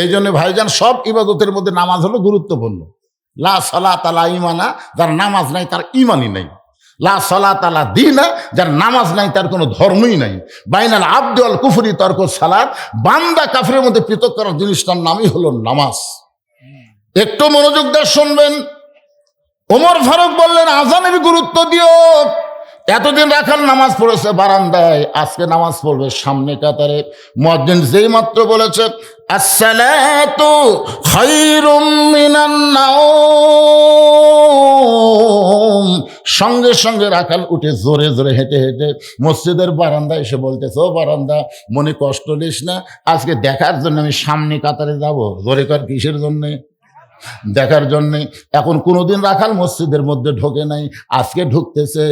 এই জন্য ভাইজান, সব ইবাদতের মধ্যে নামাজ হলো গুরুত্বপূর্ণ। লা সালাতা লা ঈমানা, যার নামাজ নাই তার ঈমানই নাই। লা সালাতা লা দীনা, যার নামাজ নাই তার কোনো ধর্মই নাই। বাইনাল আবদি ওয়াল কুফরি তারকুস সালাত। বান্দা কাফিরের মধ্যে পৃথক করার জিনিসটার নামই হলো নামাজ। একটু মনোযোগ দিয়ে শুনবেন। ওমর ফারুক বললেন, আজানের গুরুত্ব দিও। এতদিন রাখাল নামাজ পড়েছে বারান্দায়, আজকে নামাজ পড়বে সামনে কাতারে। মুয়াজ্জিন যেই মাত্র বলেছে আসসালাতু খায়রুম মিনান নাওম, সঙ্গে সঙ্গে রাখাল উঠে জোরে জোরে হেঁটে হেঁটে মসজিদের বারান্দায় এসে বলতেছে, ও বারান্দা, মনে কষ্ট নিস না, আজকে দেখার জন্য আমি সামনে কাতারে যাব। জোরে কর, কিসের জন্যে? দেখার জন্যে। এখন কোনোদিন রাখাল মসজিদের মধ্যে ঢোকে নাই, আজকে ঢুকতেছে।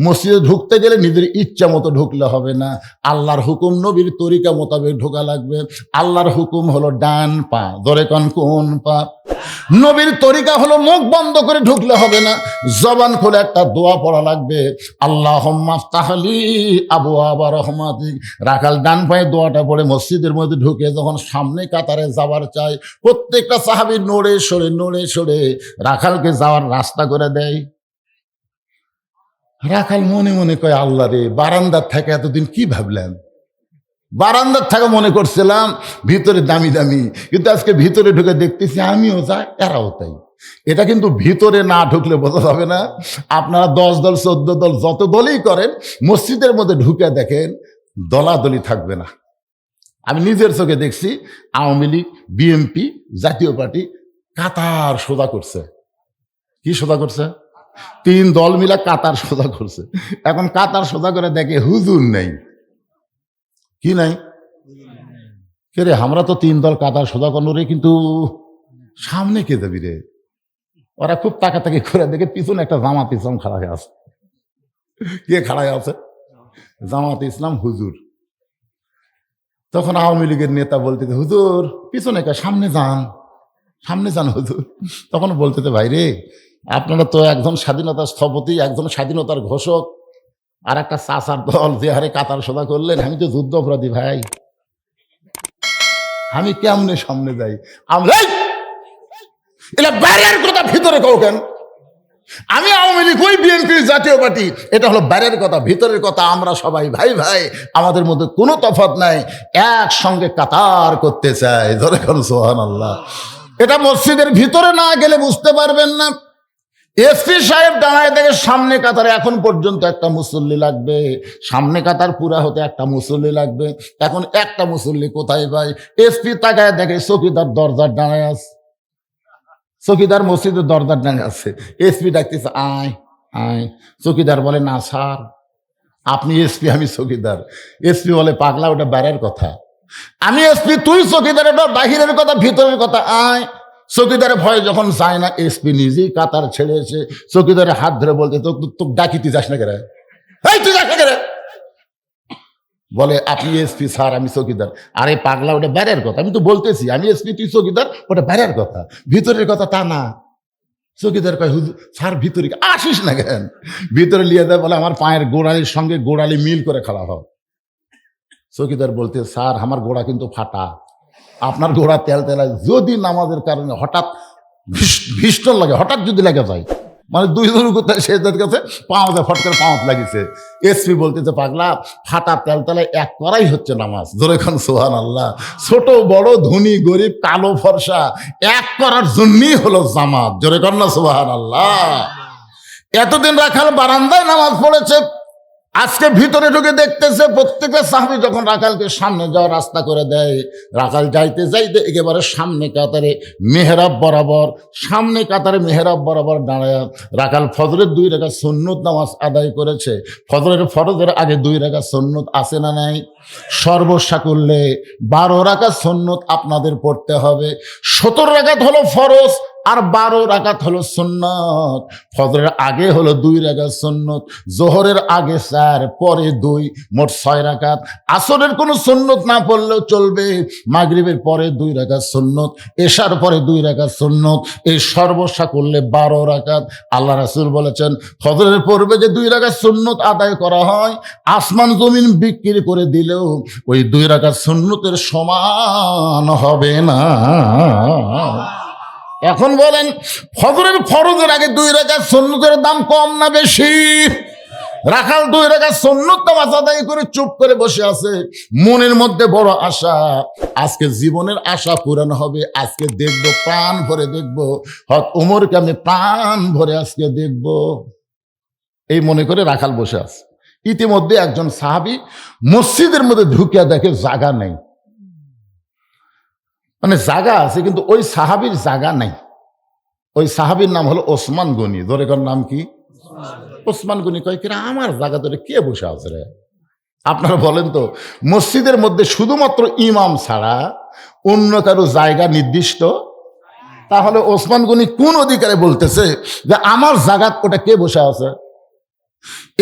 মসজিদে ঢুকতে গেলে নিজের ইচ্ছা মতো ঢুকলে হবে না, আল্লাহর হুকুম, নবীর তরিকা মোতাবেক ঢোকা লাগবে। আল্লাহর হুকুম হলো ডান পা, ধরে কোন পা। নবীর তরিকা হলো মুখ বন্ধ করে ঢুকলে হবে না, জবান খুলে একটা দোয়া পড়া লাগবে, আল্লাহুম্মা আফতাহলি আবওয়াবা রহমাতিক। রাখাল ডান পায়ে দোয়াটা পড়ে মসজিদের মধ্যে ঢুকে যখন সামনে কাতারে যাবার চায়, প্রত্যেকটা সাহাবী নড়ে সরে রাখালকে যাওয়ার রাস্তা করে দেয়। রাখাল মনে মনে কয়, আল্লাহ রে, বারান্দার থেকে এতদিন কি ভাবলাম, বারান্দার থেকে মনে করছিলাম ভিতরে দামি দামি, কিন্তু আজকে ভিতরে ঢুকে দেখতেছি আমিও যাই, এরাও তাই। এটা কিন্তু ভিতরে না ঢুকলে বোঝা যাবে না। আপনারা 10 দল 14 দল যত দলই করেন, মসজিদের মধ্যে ঢুকে দেখেন দলাদলি থাকবে না। আমি নিজের চোখে দেখছি, আওয়ামী লীগ, বিএনপি, জাতীয় পার্টি কাতার সোজা করছে। কি সোজা করছে? 3 দল মিলা কাতার সোজা করছে। এখন কাতার সোজা করে দেখে হুজুর নেই। কি নাই? কে রে, আমরা তো 3 দল কাতার সোজা করলো রে, কিন্তু সামনে কে যাবি রে? ওরা খুব তাকাতাকি করে দেখে পিছনে একটা জামাত ইসলাম খাড়া হয়ে আছে। কে খাড়া হয়ে আছে? জামাত ইসলাম হুজুর। তখন আওয়ামী লীগের নেতা বলতেছে, হুজুর পিছনে কে, সামনে যান হুজুর। তখন বলতেছে, ভাই রে, আপনারা তো একজন স্বাধীনতার স্থপতি, একজন স্বাধীনতার ঘোষক, আর একটা চাচার দল যে হারে কাতার সোজা করলেন, আমি তো যুদ্ধ অপরাধী ভাই, আমি কেমনে সামনে যাই? আমরা এটা বাইরের কথা, ভিতরে কও কেন? আমি আওয়ামী লীগ, ওই বিএনপি, জাতীয় পার্টি, এটা হলো বাইরের কথা। ভিতরের কথা আমরা সবাই ভাই ভাই, আমাদের মধ্যে কোনো তফাৎ নাই, একসঙ্গে কাতার করতে চাই। ধরে কোন সুবহানাল্লাহ। এটা মসজিদের ভিতরে না গেলে বুঝতে পারবেন না। এসপি সাহেব দাঁড়ায় দেখে সামনে কাতারে এখন পর্যন্ত একটা মুসল্লি লাগবে, সামনে কাতার পুরা হতে একটা মুসল্লি লাগবে। এখন একটা মুসল্লি কোথায় পায়? এসপি তাকায় দেখে চৌকিদার দরজার দাঁড়ায় আছে, চৌকিদার মসজিদের দরজার দাঁড়িয়ে আছে। এসপি ডাকতেছে, আয় আয়। চৌকিদার বলে, না স্যার, আপনি এসপি, আমি চৌকিদার। এসপি বলে, পাগলা, ওটা বাইরের কথা। আমি এসপি, তুই চৌকিদার, ওটা বাহিরের কথা, ভিতরের কথা, আয়। চৌকিদারের ভয় যখন যায় না, এসপি নিজেই কাতার ছেড়ে এসে চৌকিদারের হাত ধরে বলতে, তোকে ডাকি, তুই যাস না কেরে? তুই যাস না কেরে? বলে, আপনি এসপি স্যার, আমি চৌকিদার। আরে পাগলা, ওটা বাইরের কথা। আমি তো বলতেছি আমি এসপি, তুই চৌকিদার, ওটা বাইরের কথা, ভিতরের কথা তা না। চৌকিদার কয়, হুজুর স্যার ভিতরে আসিস না কেন? ভিতরে লিয়ে দেয়, বলে আমার পায়ের গোড়ালির সঙ্গে গোড়ালি মিল করে খাড়া হও। চৌকিদার বলতে, স্যার আমার গোড়া কিন্তু ফাটা, আপনার গোড়া তেল তেলায়, যদি নামাজের কারণে হঠাৎ ভীষণ লাগে, হঠাৎ যদি লেগে যায়, মানে 2 জন কোথায় সেদের কাছে পাওয়া ফট করে পাওয়াত লাগিছে। এসপি বলতেছে, পাগলা, ফাটা তেল তেলায় এক করাই হচ্ছে নামাজ। ধরে খান সুবহানাল্লাহ। ছোট বড়, ধনী গরিব, কালো ফর্সা, এক করার জন্যই হলো জামাত। জোরে কর না সুবহানাল্লাহ। এতদিন রাখাল বারান্দায় নামাজ পড়েছে, আজকে ভিতরে ঢুকে দেখতেছে প্রত্যেকটা সাহাবী যখন রাখালকে সামনে যাওয়ার রাস্তা করে দেয়, রাখাল যাইতে যাইতে একেবারে সামনে কাতারে মেহরাব বরাবর, সামনে কাতারে মেহরাব বরাবর দাঁড়ায় রাখাল ফজরের 2 রাকাত সুন্নত নামাজ আদায় করেছে। ফরজের আগে 2 রাকাত সুন্নত আছে না নাই? সর্বসাকুল্যে 12 রাকাত সুন্নত আপনাদের পড়তে হবে। 17 রাকাত হলো ফরজ, আর 12 রাকাত হলো সুন্নত। ফজরের আগে হলো 2 রাকাত সুন্নত, জোহরের আগে 4, পরে 2, মোট 6 রাকাত। আসরের কোনো সুন্নত না পড়লেও চলবে। মাগরিবের পরে 2 রাকাত সুন্নত, এশার পরে 2 রাকাত সুন্নত, এই সর্বসাকুল্যে 12 রাকাত। আল্লাহ রাসূল বলেছেন, ফজরের পূর্বে যে 2 রাকাত সুন্নত আদায় করা হয়, আসমান জমিন বিক্রি করে দিলেও ওই 2 রাকাত সুন্নতের সমান হবে না। এখন বলেন, ফরজের আগে 2 রাকাত সুন্নতের দাম কম না বেশি? রাখাল 2 রাকাত সুন্নত নামাজ আদায় করে চুপ করে বসে আছে, মনের মধ্যে বড় আশা, আজকে জীবনের আশা পূরণ হবে, আজকে দেখবো, প্রাণ ভরে দেখবো, হক ওমরকে আমি প্রাণ ভরে আজকে দেখবো, এই মনে করে রাখাল বসে আছে। ইতিমধ্যে একজন সাহাবী মসজিদের মধ্যে ঢুকিয়া দেখে জায়গা নেই, মানে জায়গা আছে কিন্তু ওই সাহাবীর জায়গা নাই। ওই সাহাবীর নাম হলো ওসমান গনি। ধরে কর নাম কি? ওসমান গনি কয় কিনা আমার জায়গা ধরে কে বসে আছে রে? আপনারা বলেন তো, মসজিদের মধ্যে শুধুমাত্র ইমাম ছাড়া অন্য কারো জায়গা নির্দিষ্ট? তাহলে ওসমান গনি কোন অধিকারে বলতেছে যে আমার জায়গা ওটা কে বসে আছে?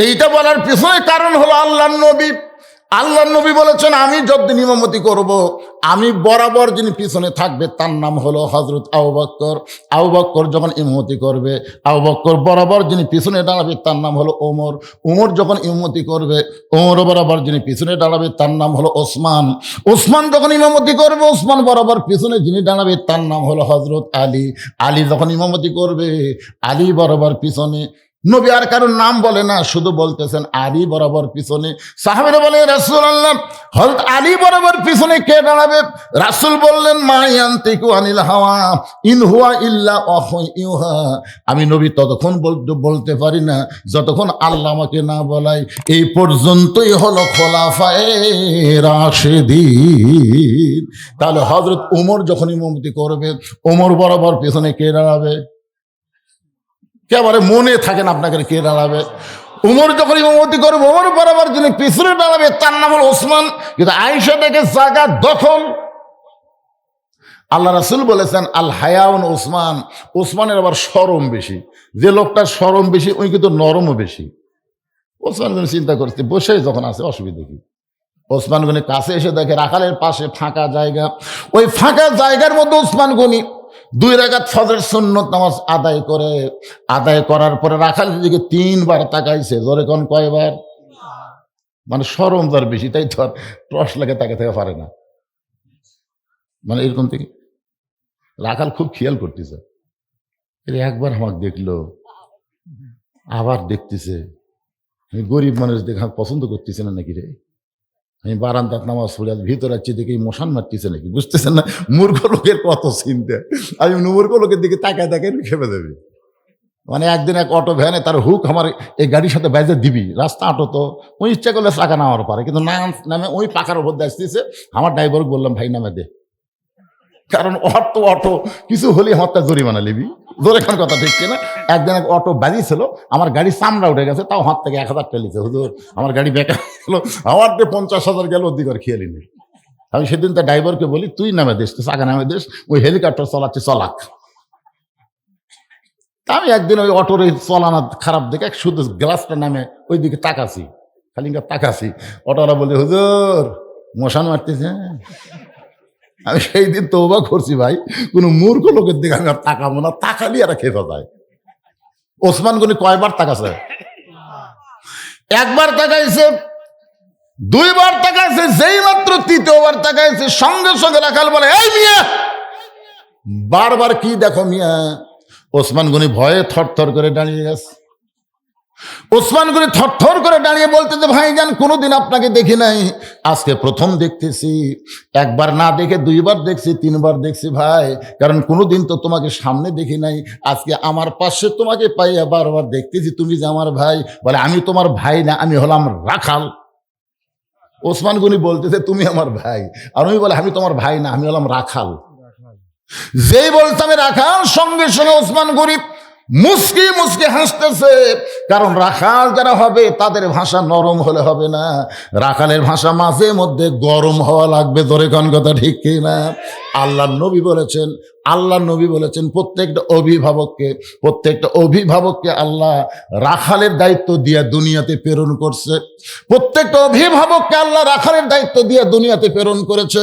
এইটা বলার পিছনে কারণ হলো আল্লাহ নবী বলেছেন, আমি যতদিন ইমামতি করব, আমি বরাবর যিনি পিছনে থাকবে তার নাম হলো হযরত আবু বকর। আবু বকর যখন ইমামতি করবে, আবু বকর বরাবর যিনি পিছনে দাঁড়াবে তার নাম হলো ওমর। ওমর যখন ইমামতি করবে, ওমর বরাবর যিনি পিছনে দাঁড়াবে তার নাম হলো ওসমান। ওসমান যখন ইমামতি করবে, ওসমান বরাবর পিছনে যিনি দাঁড়াবে তার নাম হলো হযরত আলী। আলী যখন ইমামতি করবে, আলী বরাবর পিছনে। নবী আর কারোর নাম বলে না, শুধু বলতেছেন আলী বরাবর পিছনে। সাহাবীরা বলে, রাসূলুল্লাহ, হযরত আলী বরাবর পিছনে কে দাঁড়াবে? রাসূল বললেন, মা ইয়ান্তিকু আনিল হাওয়া ইন হুয়া ইল্লা ওয়াহয়ুন ইউহা। আমি নবী ততক্ষণ বলতে পারি না যতক্ষণ আল্লাহ আমাকে না বলায়। এই পর্যন্তই হলো খোলাফায়ে রাশিদিন। তাহলে হযরত ওমর যখন ইমামতি করবে, ওমর বরাবর পিছনে কে দাঁড়াবে? একেবারে মনে থাকেন আপনাকে কে দাঁড়াবে? উমর যখন ইমামতি করবে, ওমর বরাবর যিনি পিছনে দাঁড়াবে তার নাম হল ওসমান। কিন্তু আয়েশা থেকে জায়গা দখল। আল্লাহ রাসূল বলেছেন, আল হায়াউন ওসমান। ওসমানের আবার শরম বেশি। যে লোকটার শরম বেশি ওই কিন্তু নরমও বেশি। ওসমান গনি চিন্তা করছে, বসে যখন আছে অসুবিধা কি? ওসমান গনি কাছে এসে দেখে রাখালের পাশে ফাঁকা জায়গা। ওই ফাঁকা জায়গার মধ্যে ওসমান গনি 2 রাকাত ফজরের সুন্নত নামাজ আদায় করার পরে রাখালের দিকে 3 বার তাকাইছে। জোরে কোন কয়বার? মানে শরম যার বেশি, তাই তো আর টর্চ লাগে তাকে থেকে পারে না। মানে এরকম থেকে রাখাল খুব খেয়াল করতেছে, একবার আমাকে দেখলো, আবার দেখতেছে। আমি গরিব মানুষ দেখে পছন্দ করতেছে না নাকি রে? আমি বারান্দাত নামাজ পড়ে ভিতরে আছি দেখে মশান মারতেছে নাকি? বুঝতেছেন না মূর্খ লোকের কত চিন্তা। আমি মূর্খ লোকের দিকে তাকায় খেপে দেবে। মানে একদিন এক অটো ভ্যানে তার হুক আমার এই গাড়ির সাথে বাইজে দিবি। রাস্তা অটো তো ওই ইচ্ছা করলে চাকা নামার পারে, কিন্তু নামে ওই পাখার উপর আসতেছে। আমার ড্রাইভার বললাম, ভাই নামে দে, কারণ অটো কিছু হলে আমার তা জরিমানা নিবি। জোরে খান কথা, ঠিক কিনা? একদিন এক অটো বাজিয়েছিল, আমার গাড়ি চামড়া উঠে গেছে, তাও হাত থেকে 1000 টাকা লিখছে। হুজুর আমার গাড়ি বেকার ছিল, আমার 50,000 গেল, অধিকার খেয়ালি নেই। আমি সেদিন তার ড্রাইভারকে বলি, তুই নামে দিস, তো চাকা নামে দিস, ওই হেলিকপ্টার চলাচ্ছে চলাক। আমি একদিন ওই অটোর চলানা খারাপ দেখে শুধু গ্লাসটা নামে ওই দিকে তাকাছি, খালি তাকাছি। অটোরা বলি, হুজুর মশান মারতেছে। আমি সেই দিন তওবা করছি, ভাই কোনো মূর্খ লোকের দিকে আমি আর তাকাবো না, তাকালি আর খেপে যায়। ওসমান গনি কয়বার তাকাছে? একবার তাকাইছে, 2 বার তাকাইছে। যেই মাত্র 3য় বার তাকাইছে, সঙ্গে সঙ্গে রাখাল বলে, এই মিয়া, বারবার কি দেখো মিয়া? ওসমান গনি ভয়ে থরথর করে দাঁড়িয়ে গেছে। ওসমান গনি থরথর করে দাঁড়িয়ে বলতেছে, ভাইজান কোনোদিন আপনাকে দেখি নাই, আজকে প্রথম দেখতেছি। একবার না দেখে 2 বার দেখছি, 3 বার দেখছি ভাই, কারণ কোনোদিন তো তোমাকে সামনে দেখি নাই। আজকে আমার পাশে তোমাকে পাইয়া বারবার দেখতেছি, তুমি যে আমার ভাই। বলে, আমি তোমার ভাই না, আমি হলাম রাখাল। ওসমান গনি বলতেছে, তুমি আমার ভাই। আর আমি বলে, আমি তোমার ভাই না, আমি হলাম রাখাল। যেই বলতে আমি রাখাল, সঙ্গে সঙ্গে ওসমান গনি মুস্কি মুস্কি হাসতেছে। কারণ রাখাল যারা হবে তাদের ভাষা নরম হলে হবে না, রাখালের ভাষা মাঝে মধ্যে গরম হওয়া লাগবে। ধরে কোন কথা, ঠিক কিনা? আল্লাহ নবী বলেছেন প্রত্যেকটা অভিভাবককে আল্লাহ রাখালের দায়িত্ব দিয়ে দুনিয়াতে প্রেরণ করছে। প্রত্যেকটা অভিভাবককে আল্লাহ রাখালের দায়িত্ব দিয়ে দুনিয়াতে প্রেরণ করেছে।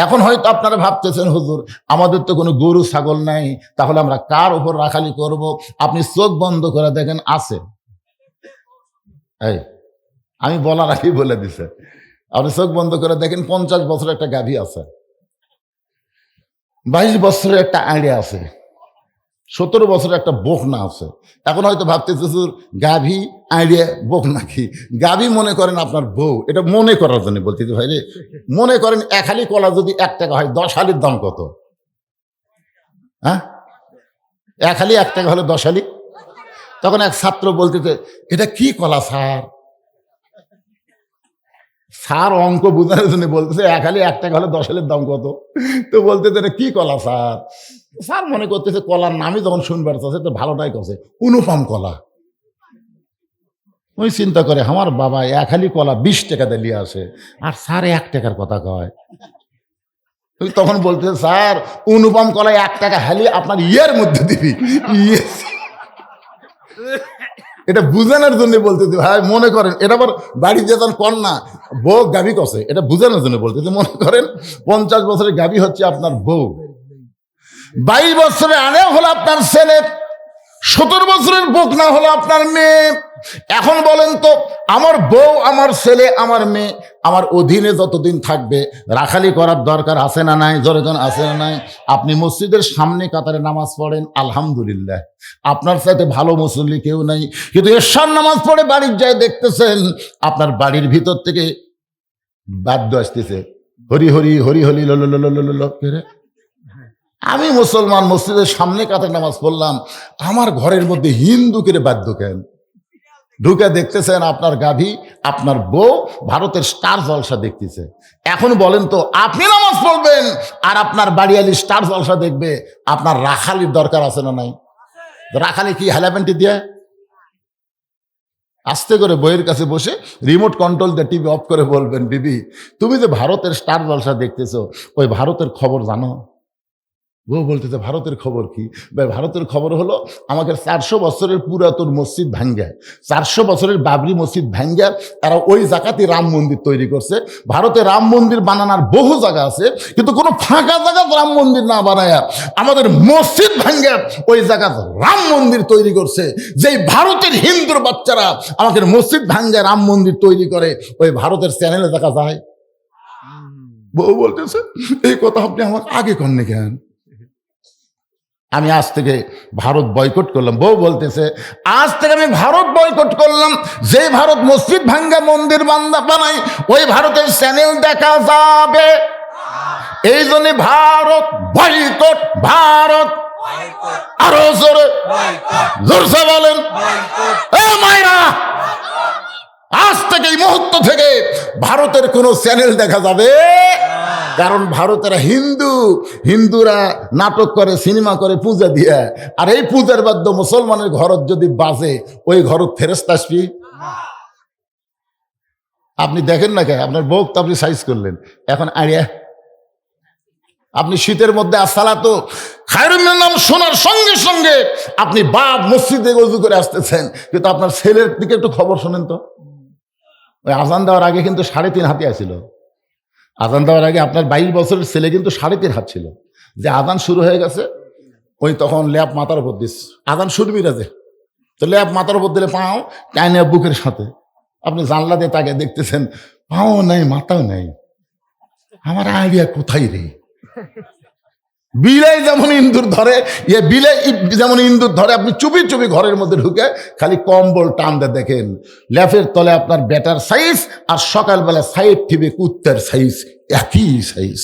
এখন হয়তো আপনারা ভাবতেছেন, হুজুর আমাদের তো কোনো গরু ছাগল নাই, তাহলে আমরা কার উপর রাখালি করব? আপনি চোখ বন্ধ করে দেখেন, আছে। এই আমি বলার আগেই বলে দিছে, আপনি চোখ বন্ধ করে দেখেন, 50 বছরের একটা গাভী আছে, 22 বছরের একটা আইডিয়া আছে, 17 বছরের একটা বকনা আছে। এখন হয়তো ভাবতেছে, গাভী আইডিয়া বোক নাকি? গাভী মনে করেন আপনার বউ, এটা মনে করার জন্য বলতেছি ভাই রে। মনে করেন 1 হালি কলা যদি 1 টাকা হয়, 10 হালির দাম কত? হ্যাঁ, 1 হালি 1 টাকা হলে 10 হালি। তখন এক ছাত্র বলতেছে, এটা কি কলা স্যার? অঙ্ক বোঝানোর জন্য বলতেছে, 1 হালি 1 টাকা হলে 10 হালির দাম কত? তো বলতেছে, এটা কি কলা স্যার? মনে করতেছে কলার নামই যখন শুনবার চাচ্ছে তো ভালোটাই করছে, অনুপম কলা। ওই চিন্তা করে আমার বাবা এক হালি কলা 20 টাকা দিয়ে নিয়ে আসে, আর স্যার 1 টাকার কথা কয়। ওই তখন বলতে, স্যার অনুপম কলা 1 টাকা হালি আপনার ইয়ের মধ্যে দিবি। ইয়ে, এটা বুঝানোর জন্য বলতেছি ভাই। মনে করেন এটা আবার বাড়িতে যখন কন্যা বউ গাভী কষে, এটা বুঝানোর জন্য বলতেছি। মনে করেন 50 বছরের গাভী হচ্ছে আপনার বউ, 22 বছরে আনে হলো আপনার ছেলে, 17 বছরের বুক না হলো আপনার মেয়ে। এখন বলেন তো, আমার বউ, আমার ছেলে, আমার মেয়ে আমার অধীনে যতদিন থাকবে রাখালি করার দরকার আছে না নাই? জোরেজন আছে না নাই? আপনি মসজিদের সামনে কাতারে নামাজ পড়েন, আলহামদুলিল্লাহ, আপনার সাথে ভালো মুসল্লি কেউ নাই। কিন্তু এশার নামাজ পড়ে বাড়ির যায় দেখতেছেন আপনার বাড়ির ভিতর থেকে বাদ্য আসতেছে, হরি হরি হরি হরি ল। আমি মুসলমান, মসজিদের সামনে কাতারে নামাজ পড়লাম, আমার ঘরের মধ্যে হিন্দু করে বাদ্য কেন? ঢুকে দেখতেছেন আপনার গাভী, আপনার বউ ভারতের স্টার জলসা দেখতেছে। এখন বলেন তো, আপনি নামাজ পড়বেন আর আপনার বাড়িয়ালি স্টার জলসা দেখবে, আপনার রাখালির দরকার আছে না নাই? রাখালি কি হেলাপেন্টি দিয়ে আস্তে করে বইয়ের কাছে বসে রিমোট কন্ট্রোল দিয়ে টিভি অফ করে বলবেন, বিবি তুমি যে ভারতের স্টার জলসা দেখতেছো, ওই ভারতের খবর জানো? বউ বলতেছে, ভারতের খবর কি? ভাই ভারতের খবর হলো, আমাকে 400 বছরের পুরাতন মসজিদ ভাঙ্গা, 400 বছরের বাবরি মসজিদ ভাঙ্গা তারা ওই জায়গাতে রাম মন্দির তৈরি করছে। ভারতে রাম মন্দির বানানোর বহু জায়গা আছে, কিন্তু কোনো ফাঁকা জায়গা রাম মন্দির না বানায়া আমাদের মসজিদ ভাঙ্গা ওই জায়গা রাম মন্দির তৈরি করছে। যেই ভারতের হিন্দুর বাচ্চারা আমাদের মসজিদ ভাঙ্গা রাম মন্দির তৈরি করে, ওই ভারতের চ্যানেলে দেখা যায়। বউ বলতেছে, এই কথা আপনি আমার আগে কননি কেন? আমি আজ থেকে ভারত বয়কট করলাম। বউ বলতেছে, আজ থেকে আমি ভারত বয়কট করলাম। যে ভারত মসজিদ ভাঙ্গা মন্দির বানায়, ওই ভারতের চ্যানেল দেখা যাবে। এই জন্য ভারত বয়কট, ভারত। আরো জোরে জোরসে বলেন, মায়েরা আজ থেকে এই মুহূর্ত থেকে ভারতের কোনো চ্যানেল দেখা যাবে। কারণ ভারতের হিন্দুরা নাটক করে, সিনেমা করে, পূজা দিয়ে, আর এই পূজার বাদ্য মুসলমানের ঘরত যদি বাজে, ওই ঘরত ফেরেশতা আসবি? আপনি দেখেন না কে, আপনার বউ তো আপনি সাইজ করলেন, এখন আড়িয়া আপনি শীতের মধ্যে আসসালাতু খায়রুম মিনান নাম শোনার সঙ্গে সঙ্গে আপনি বাপ মসজিদে ওযু করে আসতেছেন, কিন্তু আপনার ছেলের দিকে একটু খবর শোনেন তো। ওই আজান দেওয়ার আগে কিন্তু 3.5 হাতি আসছিল। আজান দেওয়ার আগে আপনার 22 বছরের ছেলে কিন্তু 3.5 হাত ছিল। যে আজান শুরু হয়ে গেছে, ওই তখন ল্যাপ মাথার উপর দিস, আজান শুনবি না যে, তো ল্যাপ মাথার উপর দিলে পাও টাইনে বুকের সাথে, আপনি জানলা দিয়ে তাকে দেখতেছেন, পাও নাই মাথাও নাই। আমার আইডিয়া কোথায় রে? বিলাই যেমন ইন্দুর ধরে, বিলাই যেমন ইন্দুর ধরে, আপনি চুপি চুপি ঘরের মধ্যে ঢুকে খালি কম্বল টান দিয়ে দেখেন, ল্যাপের তলে আপনার বেটার সাইজ, আর সকালবেলা সাইড টিভি কুত্তার সাইজ, একই সাইজ।